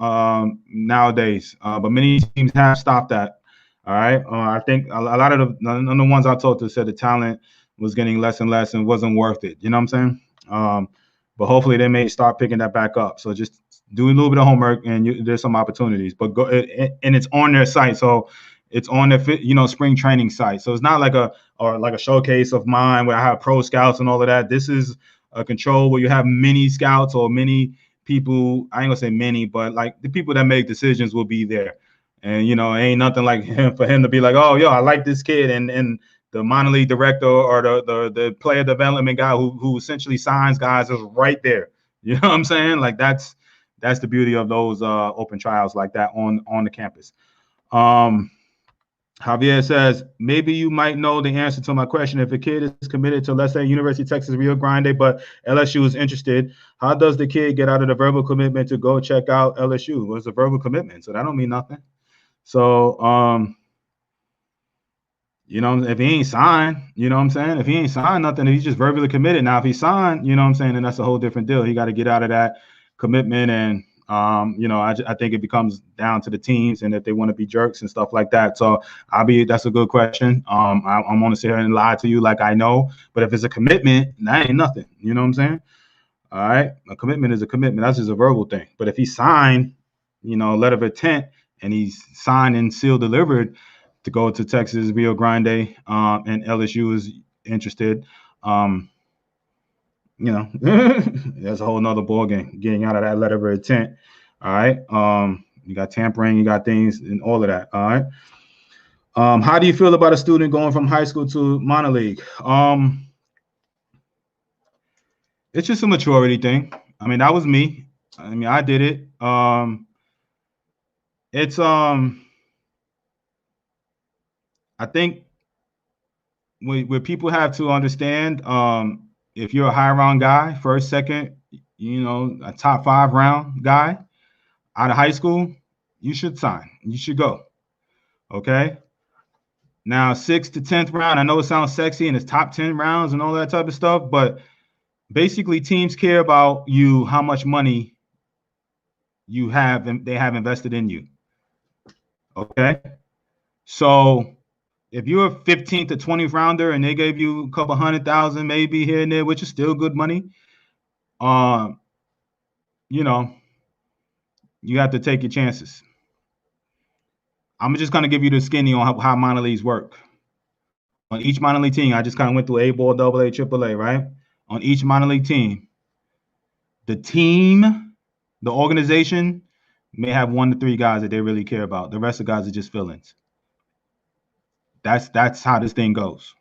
Speaker 1: Nowadays, but many teams have stopped that. All right. I think a lot of the ones I talked to said the talent was getting less and less and wasn't worth it. You know what I'm saying? But hopefully they may start picking that back up. So just do a little bit of homework, and there's some opportunities. But go, and it's on their site, so it's on the spring training site. So it's not like a showcase of mine where I have pro scouts and all of that. This is a control where you have many scouts or many people. I ain't gonna say many, but like the people that make decisions will be there. And it ain't nothing like for him to be like, oh, yo, I like this kid, and the minor league director or the player development guy who essentially signs guys is right there. You know what I'm saying? Like that's the beauty of those open trials like that on the campus. Javier says, maybe you might know the answer to my question. If a kid is committed to, let's say, University of Texas Rio Grande, but LSU is interested, how does the kid get out of the verbal commitment to go check out LSU? Well, it's a verbal commitment, so that don't mean nothing. So, if he ain't signed, you know what I'm saying? If he ain't signed nothing, if he's just verbally committed. Now, if he signed, you know what I'm saying, then that's a whole different deal. He got to get out of that commitment. And, I think it becomes down to the teams and if they want to be jerks and stuff like that. So that's a good question. I'm going to sit here and lie to you like I know. But if it's a commitment, that ain't nothing. You know what I'm saying? All right. A commitment is a commitment. That's just a verbal thing. But if he signed, letter of intent, and he's signed and sealed delivered to go to Texas Rio Grande, and LSU is interested, that's a whole nother ball game, getting out of that letter of intent. All right. You got tampering, you got things and all of that. All right. How do you feel about a student going from high school to minor league? It's just a maturity thing. I mean, that was me. I mean, I did it. It's I think what people have to understand, if you're a high round guy, first, second, a top 5 round guy out of high school, you should sign. You should go. Okay. Now, 6th to 10th round, I know it sounds sexy and it's top 10 rounds and all that type of stuff, but basically teams care about you, how much money you have and they have invested in you. Okay. So if you're a 15th to 20th rounder and they gave you a couple $100,000 maybe here and there, which is still good money, you have to take your chances. I'm just going to give you the skinny on how minor leagues work. On each minor league team, I just kind of went through A ball, AA, AAA, right? On each minor league team, the organization may have 1 to 3 guys that they really care about. The rest of the guys are just fill-ins. That's how this thing goes.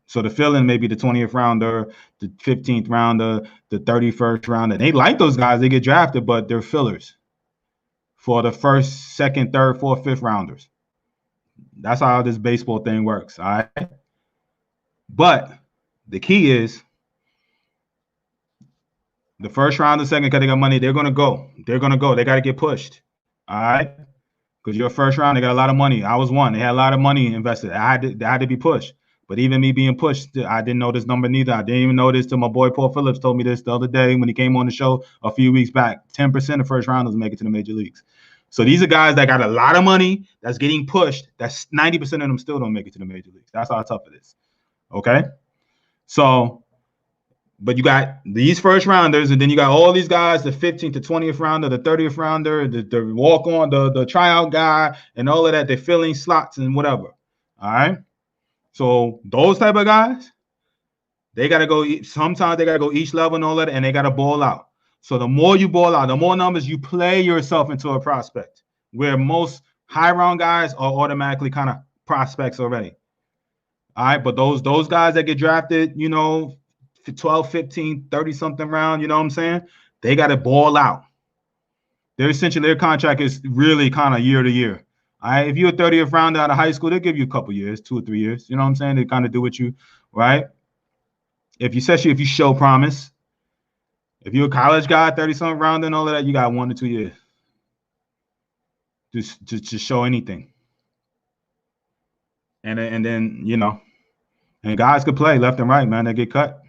Speaker 1: So the fill-in may be the 20th rounder, the 15th rounder, the 31st rounder. They like those guys. They get drafted, but they're fillers for the 1st, 2nd, 3rd, 4th, 5th rounders. That's how this baseball thing works, all right? But the key is the 1st round, the 2nd, because they got money, they're going to go. They're going to go. They got to get pushed, all right? Because your 1st round, they got a lot of money. I was one. They had a lot of money invested. I had to be pushed. But even me being pushed, I didn't know this number neither. I didn't even know this till my boy Paul Phillips told me this the other day when he came on the show a few weeks back. 10% of 1st rounders make it to the major leagues. So these are guys that got a lot of money that's getting pushed. That's 90% of them still don't make it to the major leagues. That's how tough it is. Okay? So, but you got these 1st rounders, and then you got all these guys, the 15th to 20th rounder, the 30th rounder, the walk-on, the tryout guy, and all of that. They're filling slots and whatever. All right? So those type of guys, they got to go. Sometimes they got to go each level and all that, and they got to ball out. So the more you ball out, the more numbers you play yourself into a prospect, where most high round guys are automatically kind of prospects already. All right, but those guys that get drafted, 12, 15, 30-something round, you know what I'm saying? They got to ball out. Their contract is really kind of year to year. If you're a 30th round out of high school, they'll give you a couple years, 2 or 3 years. You know what I'm saying? They kind of do with you, right? Especially if you show promise. If you're a college guy, 30-something round and all of that, you got 1 to 2 years. Just to show anything. And then, you know, and guys could play left and right, man. They get cut.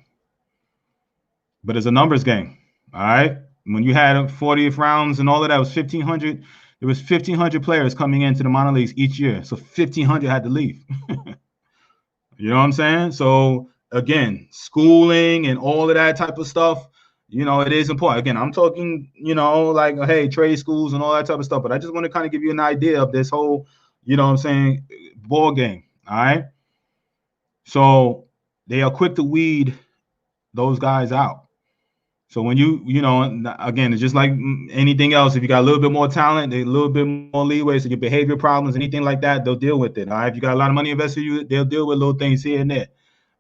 Speaker 1: But it's a numbers game, all right? When you had 40th rounds and all of that, it was 1,500. There was 1,500 players coming into the Monoliths each year. So 1,500 had to leave. You know what I'm saying? So, again, schooling and all of that type of stuff, you know, it is important. Again, I'm talking, you know, like, hey, trade schools and all that type of stuff. But I just want to kind of give you an idea of this whole, you know what I'm saying, ball game, all right? So they are quick to weed those guys out. So when you know, again, it's just like anything else. If you got a little bit more talent, a little bit more leeway, so your behavior problems, anything like that, they'll deal with it. All right. If you got a lot of money invested, they'll deal with little things here and there.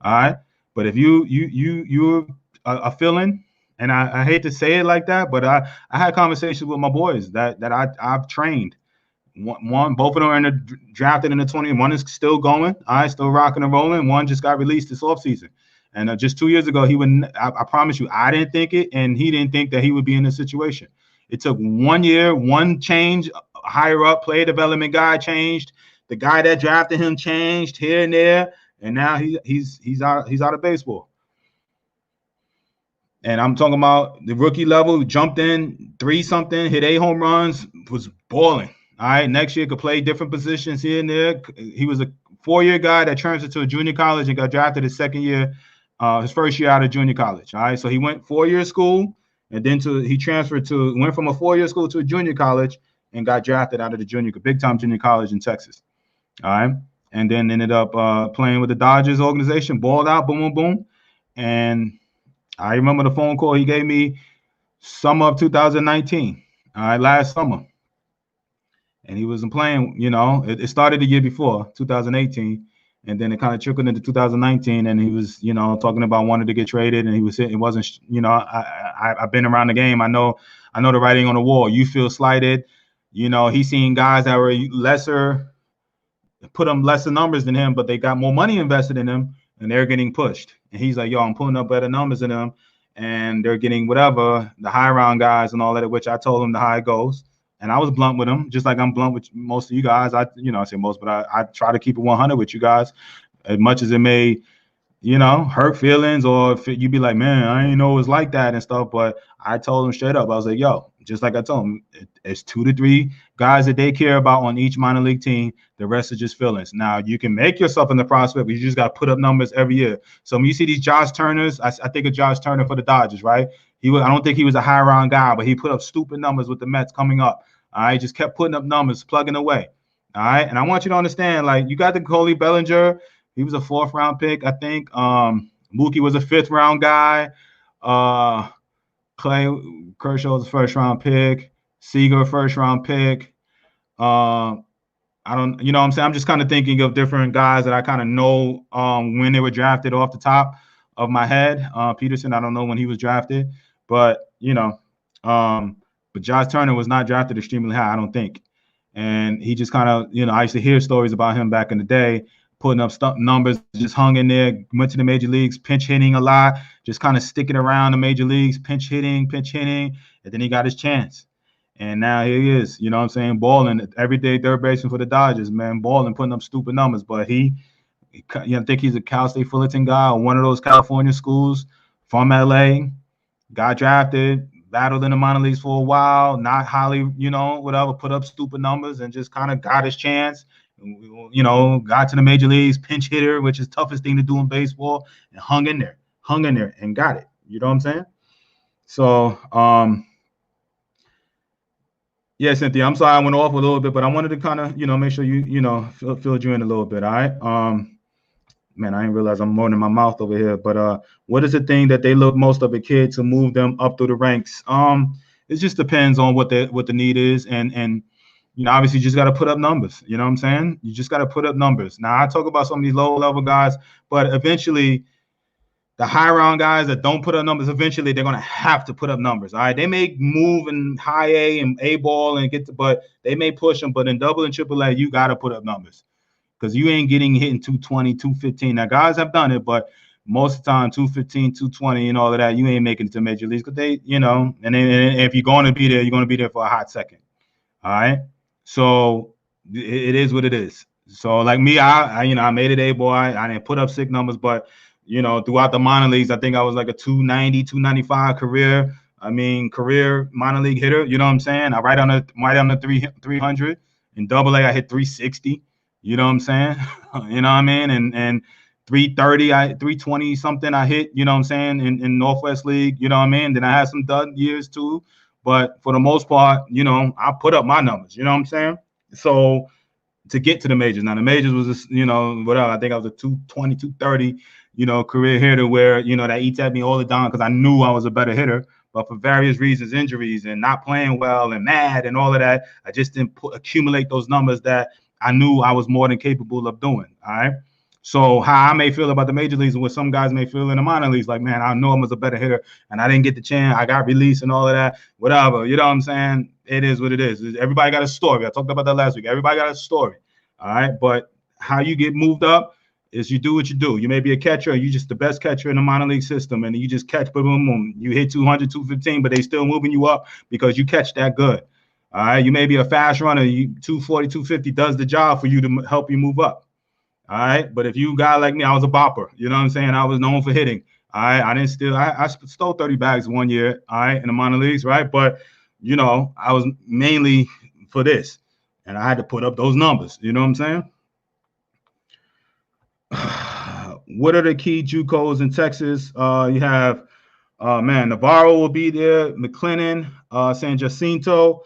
Speaker 1: All right. But if you're a feeling, and I hate to say it like that, but I had conversations with my boys that I've trained. Both of them are drafted in the 20. One is still going. Still rocking and rolling. One just got released this offseason. And just 2 years ago, I promise you, I didn't think it, and he didn't think that he would be in this situation. It took 1 year, one change, higher up player development guy changed. The guy that drafted him changed here and there, and now he's out of baseball. And I'm talking about the rookie level, jumped in 3-something, hit 8 home runs, was balling. All right, next year could play different positions here and there. He was a 4-year guy that transferred to a junior college and got drafted his second year. His first year out of junior college. All right. So he went 4-year school and then went from a 4-year school to a junior college and got drafted out of the big time junior college in Texas. All right. And then ended up playing with the Dodgers organization, balled out, boom, boom, boom. And I remember the phone call he gave me summer of 2019. All right. Last summer. And he wasn't playing, you know, it started the year before, 2018. And then it kind of trickled into 2019, and he was, you know, talking about wanting to get traded, and he was, it wasn't, you know, I've been around the game. I know the writing on the wall. You feel slighted, you know. He's seen guys that were lesser, put them lesser numbers than him, but they got more money invested in them, and they're getting pushed. And he's like, yo, I'm putting up better numbers than them, and they're getting whatever, the high round guys and all that, which I told him the high goes. And I was blunt with him, just like I'm blunt with most of you guys. I say most, but I try to keep it 100 with you guys, as much as it may, you know, hurt feelings, or if you be like, man, I didn't know it was like that and stuff. But I told him straight up, I was like, yo, just like I told him, it's 2 to 3 guys that they care about on each minor league team. The rest are just feelings. Now, you can make yourself in the prospect, but you just got to put up numbers every year. So when you see these Josh Turners, I think of Josh Turner for the Dodgers, right? I don't think he was a high round guy, but he put up stupid numbers with the Mets coming up. All right, just kept putting up numbers, plugging away. All right, and I want you to understand, like, you got the Cody Bellinger. He was a 4th round pick, I think. Mookie was a 5th round guy. Clay Kershaw was a 1st round pick. Seager, 1st round pick. I don't, you know what I'm saying? I'm just kind of thinking of different guys that I kind of know when they were drafted off the top of my head. Peterson, I don't know when he was drafted, but, you know, but Josh Turner was not drafted extremely high, I don't think. And he just kind of, you know, I used to hear stories about him back in the day, putting up numbers, just hung in there, went to the major leagues, pinch hitting a lot, just kind of sticking around the major leagues, pinch hitting, and then he got his chance. And now here he is, you know what I'm saying, balling, everyday third baseman for the Dodgers, man, balling, putting up stupid numbers. But I think he's a Cal State Fullerton guy or one of those California schools from LA, got drafted, battled in the minor leagues for a while, not highly, you know, whatever, put up stupid numbers and just kind of got his chance, you know, got to the major leagues, pinch hitter, which is the toughest thing to do in baseball, and hung in there and got it. You know what I'm saying? So, yeah, Cynthia, I'm sorry I went off a little bit, but I wanted to kind of, you know, make sure you know, filled you in a little bit. All right. Man, I didn't realize I'm moaning my mouth over here. But what is the thing that they look most of a kid to move them up through the ranks? It just depends on what the need is, and you know, obviously you just got to put up numbers. You know what I'm saying? You just got to put up numbers. Now I talk about some of these low level guys, but eventually the high round guys that don't put up numbers, eventually they're gonna have to put up numbers. All right, they may move in high A and A ball and but they may push them. But in double and triple A, you gotta put up numbers because you ain't getting hitting 220, 215. Now guys have done it, but most of the time 215, 220, and all of that, you ain't making it to major leagues because they, and if you're going to be there, you're going to be there for a hot second. All right, so it is what it is. So like me, I made it A boy. I didn't put up sick numbers, but throughout the minor leagues, I think I was like a 290, 295 career. I mean, career minor league hitter. You know what I'm saying? I right on the 300. In double A, I hit 360. You know what I'm saying? You know what I mean? And 330, 320 something I hit, you know what I'm saying, in Northwest League, you know what I mean? Then I had some dud years too. But for the most part, I put up my numbers, you know what I'm saying? So to get to the majors. Now the majors was just, whatever. I think I was a 220, 230, career hitter where, that eats at me all the time because I knew I was a better hitter. But for various reasons, injuries and not playing well and mad and all of that, I just didn't accumulate those numbers that I knew I was more than capable of doing. All right. So how I may feel about the major leagues and what some guys may feel in the minor leagues, like, man, I know I was a better hitter and I didn't get the chance. I got released and all of that, whatever. You know what I'm saying? It is what it is. Everybody got a story. I talked about that last week. Everybody got a story. All right. But how you get moved up is you do what you do. You may be a catcher. You're just the best catcher in the minor league system. And you just catch, boom, boom, boom. You hit 200, 215, but they still moving you up because you catch that good. All right. You may be a fast runner. 240, 250 does the job for you to help you move up. All right. But if you guy like me, I was a bopper. You know what I'm saying? I was known for hitting. All right. I didn't steal. I stole 30 bags one year. All right. In the minor leagues. Right. But, I was mainly for this. And I had to put up those numbers. You know what I'm saying? What are the key JUCOs in Texas? You have, Navarro will be there. McLennan, San Jacinto.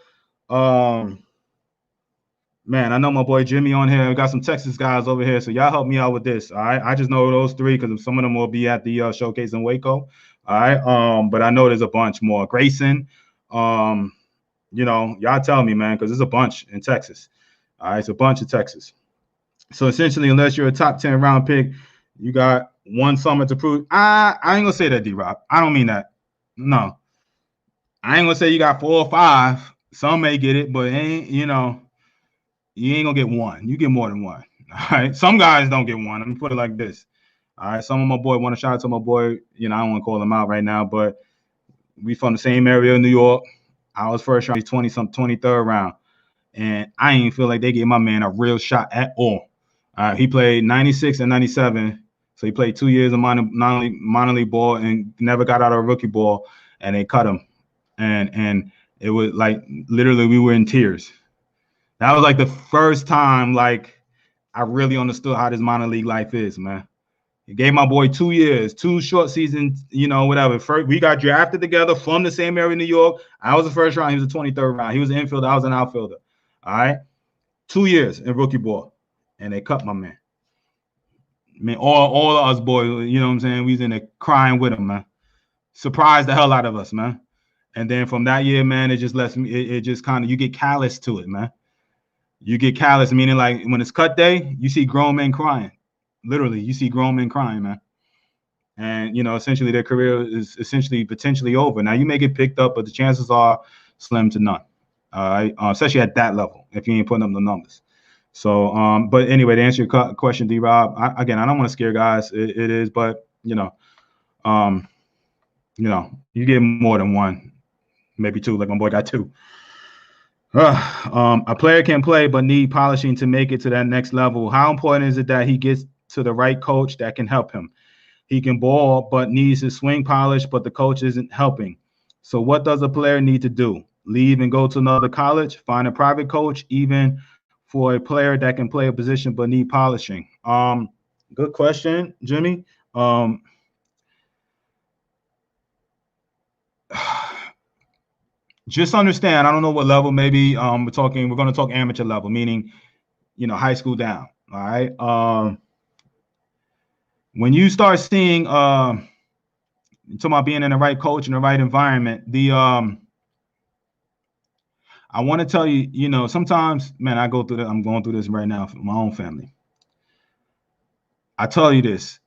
Speaker 1: Man, I know my boy Jimmy on here. We got some Texas guys over here, so y'all help me out with this. All right, I just know those three because some of them will be at the showcase in Waco. All right, but I know there's a bunch more. Grayson, y'all tell me, man, because there's a bunch in Texas. All right, it's a bunch of Texas. So essentially, unless you're a top 10 round pick, you got one summer to prove. I ain't gonna say that, D-Rob. I don't mean that. No, I ain't gonna say you got 4 or 5. Some may get it, but you ain't gonna get one. You get more than one. All right. Some guys don't get one. Let me put it like this. All right. Some of my boy want to shout out to my boy. I don't want to call him out right now, but we from the same area in New York. I was first round, he's 23rd round. And I ain't feel like they gave my man a real shot at all. He played 96 and 97. So he played 2 years of minor league ball and never got out of rookie ball, and they cut him. And it was like literally we were in tears. That was like the first time like I really understood how this minor league life is, man. He gave my boy 2 years, 2 short seasons, whatever. First, we got drafted together from the same area in New York. I was the first round. He was the 23rd round. He was an infielder. I was an outfielder. All right. 2 years in rookie ball. And they cut my man. I mean, all of us boys, you know what I'm saying? We was in there crying with him, man. Surprised the hell out of us, man. And then from that year, man, it just lets me, it just kind of, you get callous to it, man. You get callous, meaning like when it's cut day, you see grown men crying. Literally, you see grown men crying, man. And, essentially their career is essentially potentially over. Now, you may get picked up, but the chances are slim to none. All right, especially at that level, if you ain't putting up the numbers. So, but anyway, to answer your question, D-Rob, again, I don't want to scare guys. It is, but, you get more than one, maybe 2, like my boy got 2. A player can play but need polishing to make it to that next level. How important is it that he gets to the right coach that can help him? He can ball but needs his swing polish, but the coach isn't helping. So what does a player need to do? Leave and go to another college? Find a private coach, even for a player that can play a position but need polishing? Good question, Jimmy. Just understand, I don't know what level, maybe we're going to talk amateur level, meaning, high school down. All right. When you start seeing, talking about being in the right coach and the right environment, I want to tell you, sometimes, man, I'm going through this right now for my own family. I tell you this,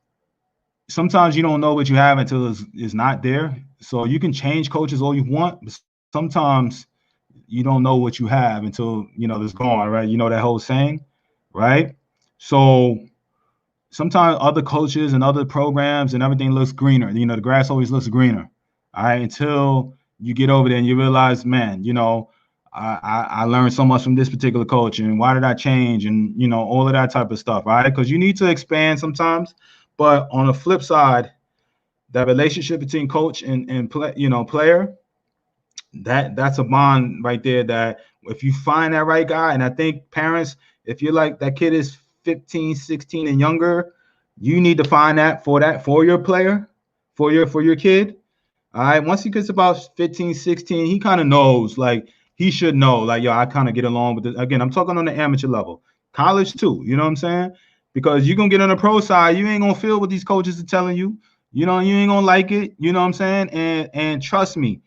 Speaker 1: sometimes you don't know what you have until it's not there. So you can change coaches all you want, but sometimes you don't know what you have until it's gone, right? You know that whole saying, right? So sometimes other coaches and other programs and everything looks greener. The grass always looks greener. All right, until you get over there and you realize, man, I learned so much from this particular coach, and why did I change, and all of that type of stuff, right? Because you need to expand sometimes. But on the flip side, that relationship between coach and player, that's a bond right there. That if you find that right guy, and I think parents, if you're like that kid is 15, 16 and younger, you need to find that for your player, for your kid. All right. Once he gets about 15, 16, he kind of knows, like he should know, like, yo, I kind of get along with this. Again, I'm talking on the amateur level, college too. You know what I'm saying? Because you're gonna get on the pro side, you ain't gonna feel what these coaches are telling you. You ain't gonna like it. You know what I'm saying? And trust me,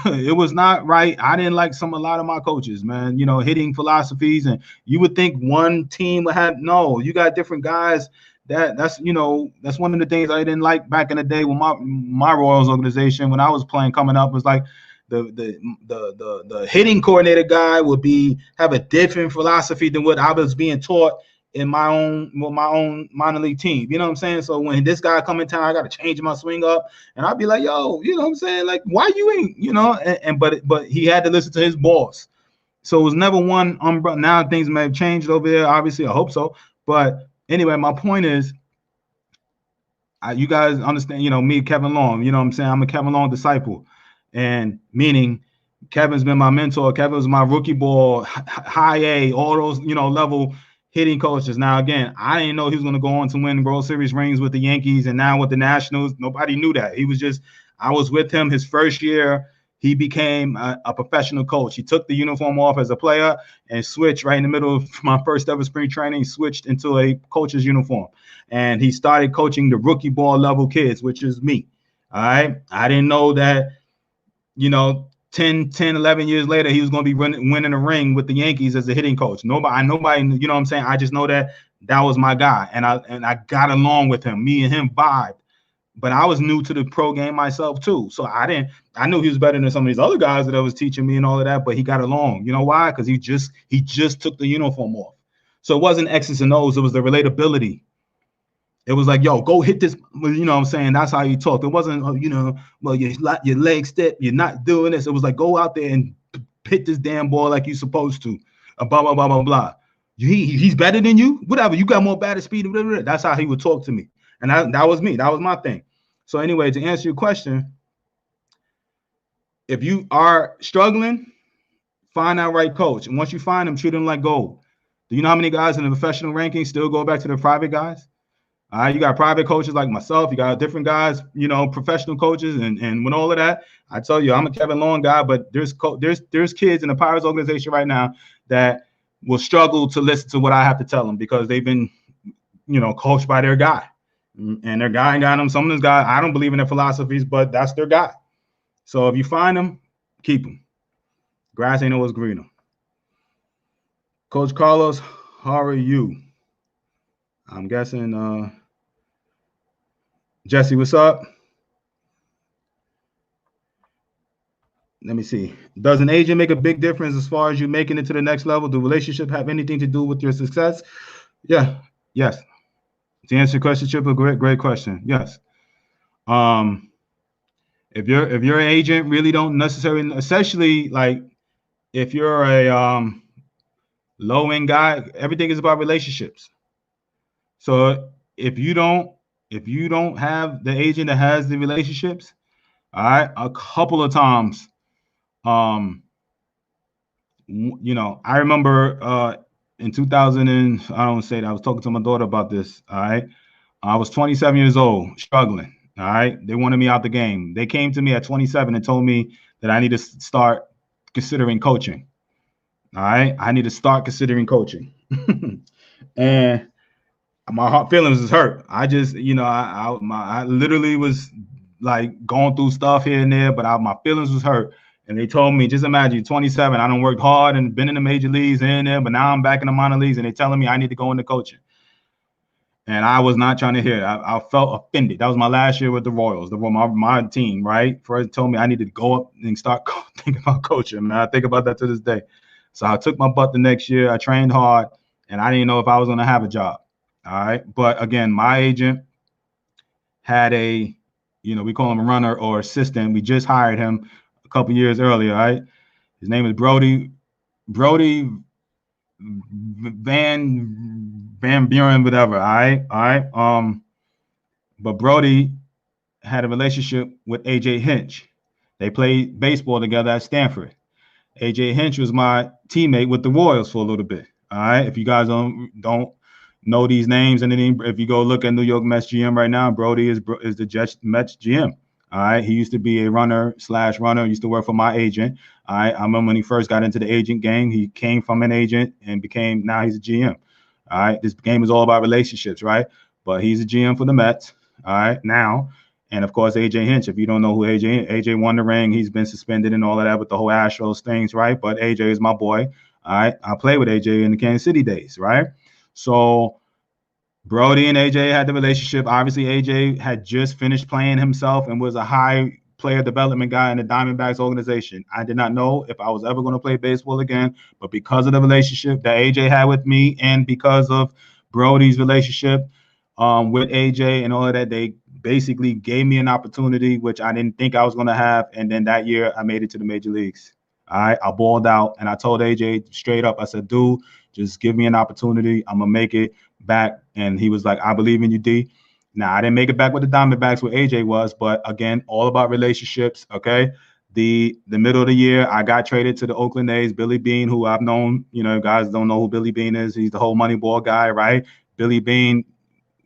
Speaker 1: it was not right. I didn't like a lot of my coaches, man, hitting philosophies, and you would think one team would have, no, you got different guys. That's one of the things I didn't like back in the day with my Royals organization when I was playing coming up. Was like the hitting coordinator guy would have a different philosophy than what I was being taught in my own minor league team. You know what I'm saying? So when this guy come in town, I got to change my swing up, and I'd be like, yo, you know what I'm saying? Like, why you ain't, but he had to listen to his boss. So it was never one umbrella. Now things may have changed over there. Obviously, I hope so. But anyway, my point is, you guys understand, me, Kevin Long, you know what I'm saying? I'm a Kevin Long disciple, and meaning Kevin's been my mentor. Kevin was my rookie ball, high A, all those, level hitting coaches. Now, again, I didn't know he was going to go on to win World Series rings with the Yankees and now with the Nationals. Nobody knew that. I was with him his first year. He became a professional coach. He took the uniform off as a player and switched right in the middle of my first ever spring training, switched into a coach's uniform. And he started coaching the rookie ball level kids, which is me. All right. I didn't know that, 10, 11 years later, he was going to be winning a ring with the Yankees as a hitting coach. Nobody, you know what I'm saying? I just know that was my guy. And I got along with him. Me and him vibed. But I was new to the pro game myself too. So I knew he was better than some of these other guys that I was teaching me and all of that, but he got along. You know why? Because he just took the uniform off. So it wasn't X's and O's, it was the relatability. It was like, yo, go hit this, you know what I'm saying? That's how he talked. It wasn't, well, your leg step, you're not doing this. It was like, go out there and hit this damn ball like you're supposed to. Blah, blah, blah, blah, blah. He's better than you? Whatever. You got more batter speed. Blah, blah, blah. That's how he would talk to me. And that was me. That was my thing. So anyway, to answer your question, if you are struggling, find that right coach. And once you find them, treat them like gold. Do you know how many guys in the professional rankings still go back to the private guys? You got private coaches like myself. You got different guys, professional coaches, and with all of that, I tell you, I'm a Kevin Long guy, but there's kids in the Pirates organization right now that will struggle to listen to what I have to tell them because they've been, coached by their guy, and their guy got them. Some of those guys, I don't believe in their philosophies, but that's their guy. So if you find them, keep them. Grass ain't always greener. Coach Carlos, how are you? I'm guessing Jesse, what's up? Let me see. Does an agent make a big difference as far as you making it to the next level? Do relationship have anything to do with your success? Yeah. Yes. To answer your question, Chip, a great question. Yes. If you're an agent, really don't necessarily, especially like if you're a low end guy, everything is about relationships. So if you don't have the agent that has the relationships, all right, a couple of times, I remember in 2000 and I don't say that, I was talking to my daughter about this. All right, I was 27 years old, struggling. All right, they wanted me out the game. They came to me at 27 and told me that I need to start considering coaching. All right, I need to start considering coaching, and my heart feelings was hurt. I just, I literally was like going through stuff here and there, but my feelings was hurt. And they told me, just imagine, 27, I done worked hard and been in the major leagues and there, but now I'm back in the minor leagues, and they telling me I need to go into coaching. And I was not trying to hear it. I felt offended. That was my last year with the Royals, my team, right? First told me I needed to go up and start thinking about coaching. Man, I think about that to this day. So I took my butt the next year. I trained hard, and I didn't know if I was going to have a job. All right. But again, my agent had we call him a runner or assistant. We just hired him a couple years earlier, right? His name is Brody Van Buren, whatever. All right. But Brody had a relationship with AJ Hinch. They played baseball together at Stanford. AJ Hinch was my teammate with the Royals for a little bit. All right. If you guys don't know these names, and then if you go look at New York Mets GM right now, Brody is the Mets GM. All right. He used to be a runner, used to work for my agent. All right. I remember when he first got into the agent game, he came from an agent and now he's a GM. All right. This game is all about relationships, right? But he's a GM for the Mets. All right. Now, and of course, AJ Hinch. If you don't know who AJ won the ring. He's been suspended and all of that with the whole Astros things, right? But AJ is my boy. All right. I played with AJ in the Kansas City days, right? So Brody and AJ had the relationship. Obviously, AJ had just finished playing himself and was a high player development guy in the Diamondbacks organization. I did not know if I was ever going to play baseball again, but because of the relationship that AJ had with me and because of Brody's relationship with AJ and all of that, they basically gave me an opportunity, which I didn't think I was going to have. And then that year, I made it to the major leagues. All right, I balled out, and I told AJ straight up, I said, dude, just give me an opportunity. I'm going to make it back. And he was like, I believe in you, D. Now, I didn't make it back with the Diamondbacks where AJ was, but again, all about relationships, okay? The middle of the year, I got traded to the Oakland A's. Billy Beane, who I've known, guys don't know who Billy Beane is. He's the whole Moneyball guy, right? Billy Beane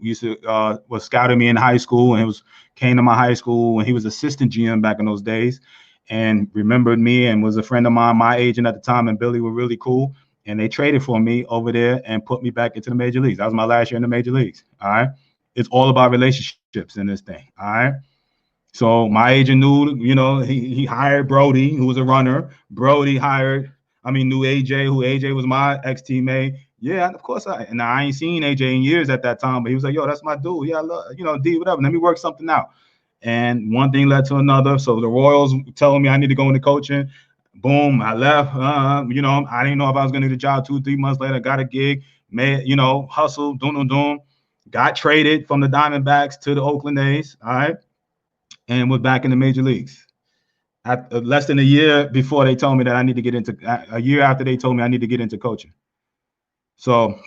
Speaker 1: was scouting me in high school, and came to my high school, and he was assistant GM back in those days, and remembered me and was a friend of mine. My agent at the time and Billy were really cool, and they traded for me over there and put me back into the major leagues. That was my last year in the major leagues. All right, it's all about relationships in this thing. All right. So my agent knew, he hired Brody, who was a runner. Brody knew AJ, who AJ was my ex-teammate. Yeah, of course. I ain't seen AJ in years at that time, but he was like, yo, that's my dude. Yeah, I love, D, whatever. Let me work something out. And one thing led to another. So the Royals telling me I need to go into coaching. Boom, I left. I didn't know if I was going to do the job 2-3 months later. Got a gig, hustle, doom. Got traded from the Diamondbacks to the Oakland A's. All right. And was back in the major leagues. Less than a year before they told me that I need to get into, a year after they told me I need to get into coaching. So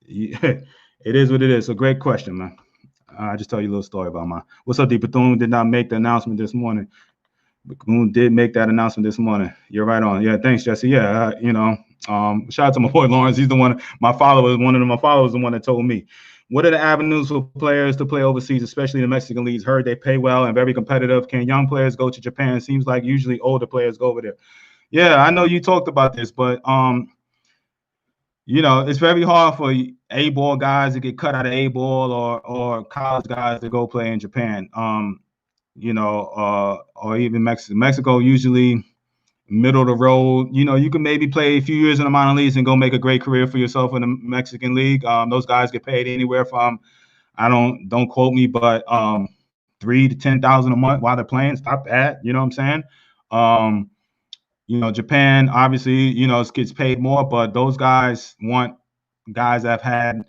Speaker 1: yeah, it is what it is. So great question, man. I'll just tell you a little story about mine. What's up, D? Bethune did not make the announcement this morning. Bethune did make that announcement this morning. You're right on. Yeah, thanks, Jesse. Yeah, shout out to my boy Lawrence. He's the one, my followers, the one that told me. What are the avenues for players to play overseas, especially the Mexican leagues? Heard they pay well and very competitive. Can young players go to Japan? Seems like usually older players go over there. Yeah, I know you talked about this, but it's very hard for A-ball guys to get cut out of A-ball or college guys to go play in Japan. Or even Mexico. Mexico usually middle of the road. You can maybe play a few years in the minor leagues and go make a great career for yourself in the Mexican league. Those guys get paid anywhere from, don't quote me, but $3,000 to $10,000 a month while they're playing. Stop that. You know what I'm saying? Japan obviously, gets paid more, but those guys want guys that have had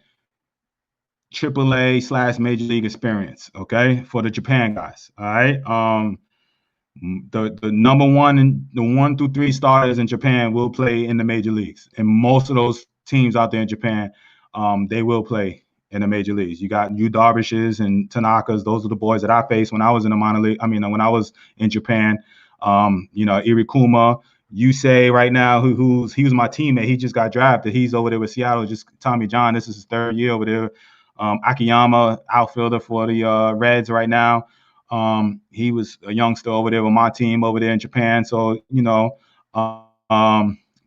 Speaker 1: AAA / major league experience. Okay, for the Japan guys. All right. The number one and the 1 through 3 starters in Japan will play in the major leagues, and most of those teams out there in Japan, they will play in the major leagues. You got Yu Darvishes and Tanakas. Those are the boys that I faced when I was in the minor league. When I was in Japan. Irikuma, Yusei right now, he was my teammate. He just got drafted. He's over there with Seattle. Just Tommy John. This is his 3rd year over there. Akiyama, outfielder for the Reds right now. He was a youngster over there with my team over there in Japan. So,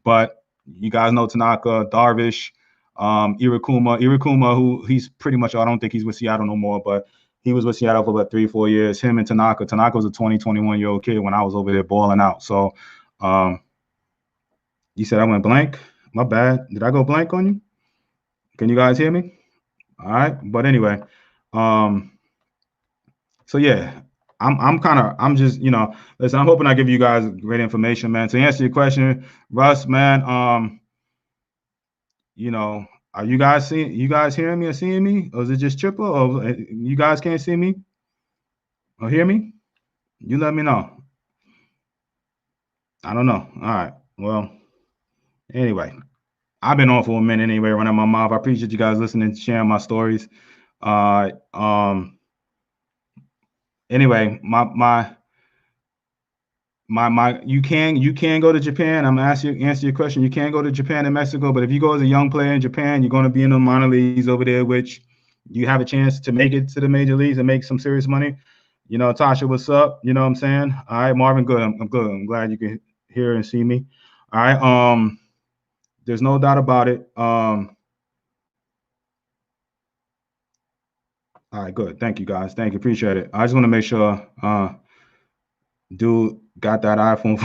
Speaker 1: but you guys know Tanaka, Darvish, Irikuma, who he's pretty much, I don't think he's with Seattle no more, but he was with Seattle for about 3-4 years. Him and Tanaka. Tanaka was a 21-year-old kid when I was over there balling out. So, you said I went blank? My bad. Did I go blank on you? Can you guys hear me? All right. But anyway, so yeah, I'm just, listen, I'm hoping I give you guys great information, man. To answer your question, Russ, man, you know, are you guys hearing me or seeing me? Or is it just Chipper? Or you guys can't see me or hear me? You let me know. I don't know. All right. Well, anyway, I've been on for a minute anyway, running my mouth. I appreciate you guys listening, sharing my stories. Uh, um, anyway, you can go to Japan. I'm gonna answer your question. You can go to Japan and Mexico, but if you go as a young player in Japan, you're gonna be in the minor leagues over there, which you have a chance to make it to the major leagues and make some serious money. Tasha, what's up? You know what I'm saying? All right, Marvin, good. I'm good. I'm glad you can hear and see me. All right. There's no doubt about it. All right, good. Thank you guys. Thank you. Appreciate it. I just want to make sure dude got that iPhone.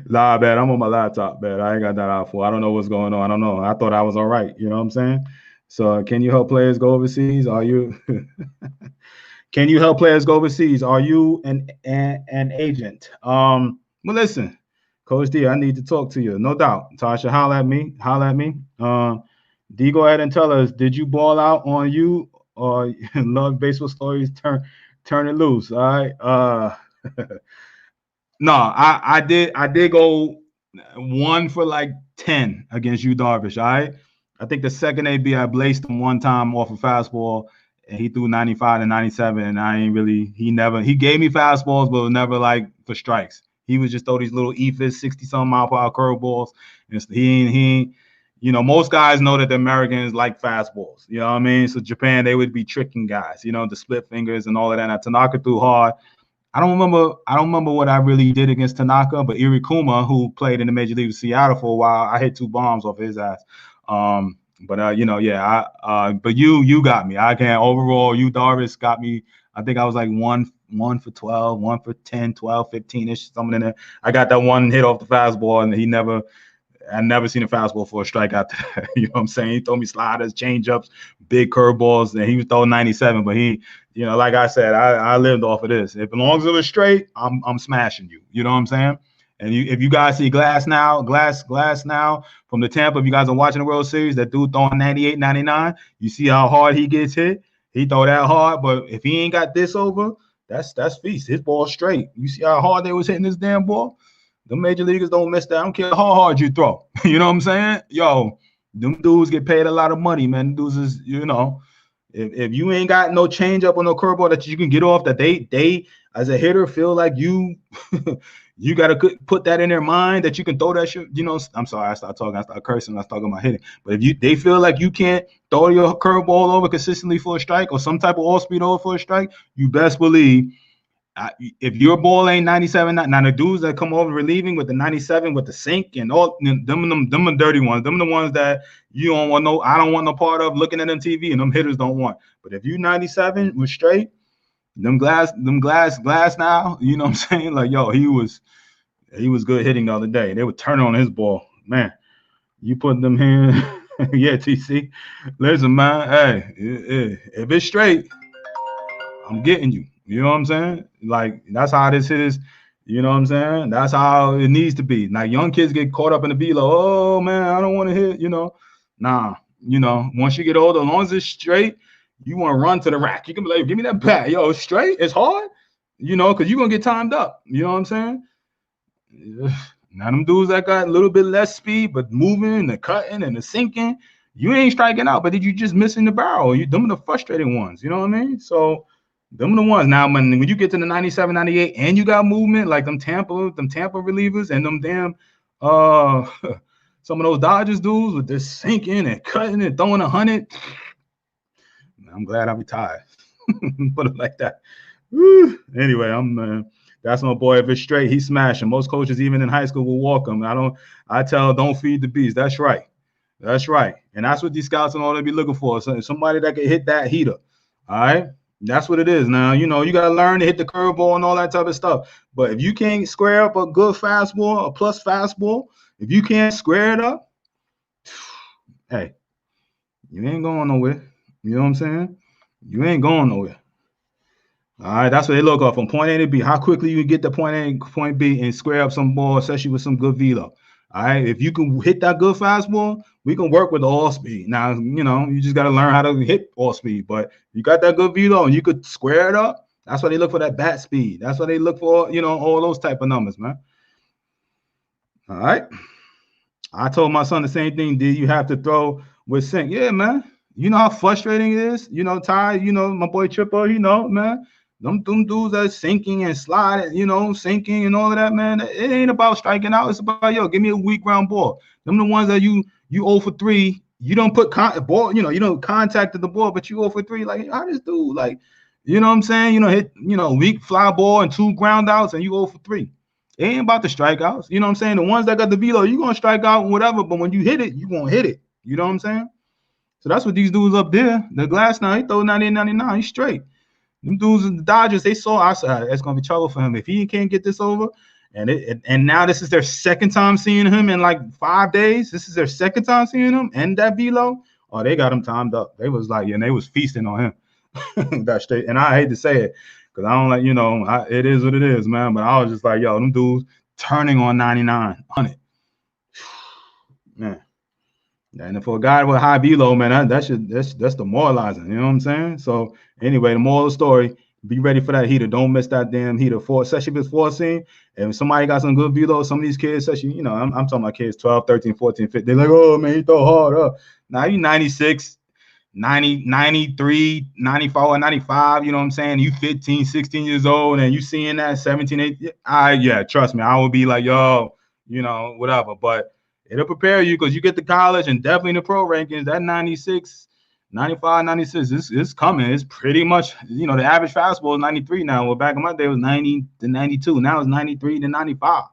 Speaker 1: Nah, man, I'm on my laptop, man. I ain't got that iPhone. I don't know what's going on. I don't know. I thought I was all right. You know what I'm saying? So, can you help players go overseas? Are you? Can you help players go overseas? Are you an agent? Well, listen, Coach D, I need to talk to you, no doubt. Tasha, holla at me. Holla at me. D, go ahead and tell us, did you ball out on you or love baseball stories? Turn it loose. All right. No, I did go 1 for like 10 against you, Darvish. All right. I think the second AB I blazed him one time off a fastball and he threw 95 and 97. And I ain't really he gave me fastballs, but never like for strikes. He was just throw these little EFIS 60-some mile per hour curveballs. And he most guys know that the Americans like fastballs. You know what I mean? So Japan, they would be tricking guys, the split fingers and all of that. Now, Tanaka threw hard. I don't remember what I really did against Tanaka, but Irikuma, who played in the Major League of Seattle for a while, I hit 2 bombs off his ass. But you got me. I can't overall. You Darvish got me. I think I was like one for 12, 1 for 10, 12, 15-ish, something in there. I got that one hit off the fastball, and I never seen a fastball for a strike after that. You know what I'm saying? He throw me sliders, changeups, big curveballs, and he was throwing 97. But like I said, I lived off of this. If as long as it was straight, I'm smashing you. You know what I'm saying? And if you guys see Glass now from the Tampa, if you guys are watching the World Series, that dude throwing 98, 99, you see how hard he gets hit. He throw that hard, but if he ain't got this over, that's feast. His ball straight. You see how hard they was hitting this damn ball? The major leaguers don't miss that. I don't care how hard you throw. You know what I'm saying? Yo, them dudes get paid a lot of money, man. Dudes is, if you ain't got no change up on no curveball that you can get off, that they as a hitter feel like you you got to put that in their mind that you can throw that shit. I'm sorry, I start cursing, I start talking about hitting. But if they feel like you can't throw your curveball over consistently for a strike or some type of all speed over for a strike, you best believe if your ball ain't 97, now the dudes that come over relieving with the 97 with the sink and all them are dirty ones. Them are the ones that you don't want I don't want no part of looking at them TV, and them hitters don't want. But if you 97 was straight, them glass now, you know what I'm saying? Like, yo, he was good hitting the other day. They would turn on his ball. Man, you put them here. Yeah, TC. Listen, man, hey, if it's straight, I'm getting you. You know what I'm saying? Like, that's how this is. You know what I'm saying? That's how it needs to be. Like, young kids get caught up in the beat, like, oh, man, I don't want to hit, Nah, once you get older, as long as it's straight, you want to run to the rack. You can be like, give me that bat. Yo, it's straight. It's hard, because you're going to get timed up. You know what I'm saying? Now, them dudes that got a little bit less speed, but moving, the cutting, and the sinking, you ain't striking out, but did you just missing the barrel? Them are the frustrating ones. You know what I mean? So, them are the ones. Now, when you get to the 97, 98, and you got movement, like them Tampa relievers and them damn some of those Dodgers dudes with this sinking and cutting and throwing 100. I'm glad I retired. Put it like that. Woo. Anyway, that's my boy. If it's straight, he's smashing. Most coaches, even in high school, will walk him. I tell, don't feed the beast. That's right. And that's what these scouts and all they be looking for. So somebody that can hit that heater. All right. That's what it is. Now, you got to learn to hit the curveball and all that type of stuff. But if you can't square up a good fastball, a plus fastball, if you can't square it up, hey, You ain't going nowhere. You know what I'm saying? You ain't going nowhere. All right, that's what they look off from point A to B. How quickly you can get to point A and point B and square up some ball, especially with some good velo. All right, if you can hit that good fastball, we can work with all speed. Now, you just got to learn how to hit all speed. But you got that good velo and you could square it up. That's why they look for that bat speed. That's why they look for, all those type of numbers, man. All right. I told my son the same thing. Did you have to throw with sink? Yeah, man. You know how frustrating it is? Ty, my boy Tripper, man. Them dudes that are sinking and sliding, sinking and all of that, man. It ain't about striking out. It's about, give me a weak ground ball. Them the ones that you 0 for 3. You don't put ball, you don't contacted the ball, but you 0 for 3. Like, how this dude, like, you know what I'm saying? Hit, weak fly ball and 2 ground outs and you 0 for 3. It ain't about the strikeouts. You know what I'm saying? The ones that got the velo, you're going to strike out whatever, but when you hit it, you're going to hit it. You know what I'm saying? So that's what these dudes up there, the glass now, he throw 98, 99, he's straight. Them dudes in the Dodgers, they saw, I said, it's going to be trouble for him. If he can't get this over, and now this is their second time seeing him in like 5 days. This is their second time seeing him and that velo. Oh, they got him timed up. They was like, and they was feasting on him. That's straight. And I hate to say it, because I don't like, it is what it is, man. But I was just like, yo, them dudes turning on 99, 100. Man. And for a guy with high velo, man, that's demoralizing. You know what I'm saying? So anyway, the moral of the story, be ready for that heater. Don't miss that damn heater. Especially if it's 4-seam. And if somebody got some good velo, some of these kids, especially, I'm talking about kids 12, 13, 14, 15. They're like, oh, man, he throw hard. Now you 96. 90, 93, 94, 95, you know what I'm saying? You 15, 16 years old and you seeing that 17, 18, yeah, trust me, I would be like, yo, whatever. But it'll prepare you because you get to college and definitely in the pro rankings, that 96, 95, 96 is coming. It's pretty much, the average fastball is 93 now. Well, back in my day, it was 90 to 92. Now it's 93 to 95.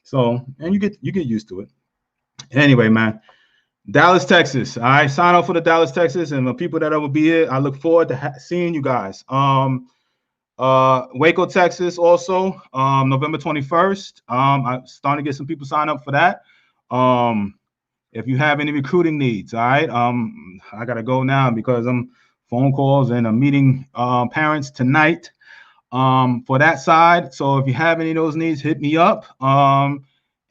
Speaker 1: So, and you get used to it. Anyway, man. Dallas, Texas. All right, sign up for the Dallas, Texas, and the people that will be here. I look forward to seeing you guys. Waco, Texas, also November 21st. I'm starting to get some people sign up for that. If you have any recruiting needs, all right. I gotta go now because I'm phone calls and I'm meeting parents tonight for that side. So if you have any of those needs, hit me up.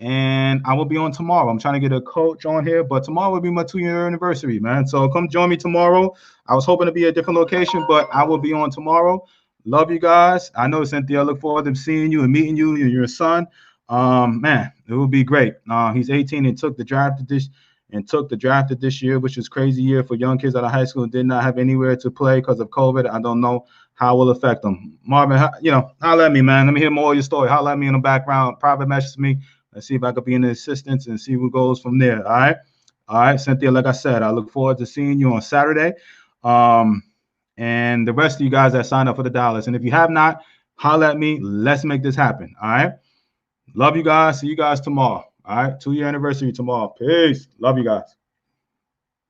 Speaker 1: And I will be on tomorrow. I'm trying to get a coach on here, but tomorrow will be my 2-year anniversary, man. So come join me tomorrow. I was hoping to be a different location, but I will be on tomorrow. Love you guys. I know, Cynthia, I look forward to seeing you and meeting you and your son. Man, it will be great. He's 18 and took the draft this year, which is crazy year for young kids out of high school. Did not have anywhere to play because of COVID. I don't know how it will affect them. Marvin, holler at me, man. Let me hear more of your story. Holler at me in the background. Private message me. Let's see if I could be in the assistance and see what goes from there. All right, Cynthia, like I said, I look forward to seeing you on Saturday. And the rest of you guys that signed up for the Dallas. And if you have not, holler at me. Let's make this happen. All right. Love you guys. See you guys tomorrow. All right. 2-year anniversary tomorrow. Peace. Love you guys.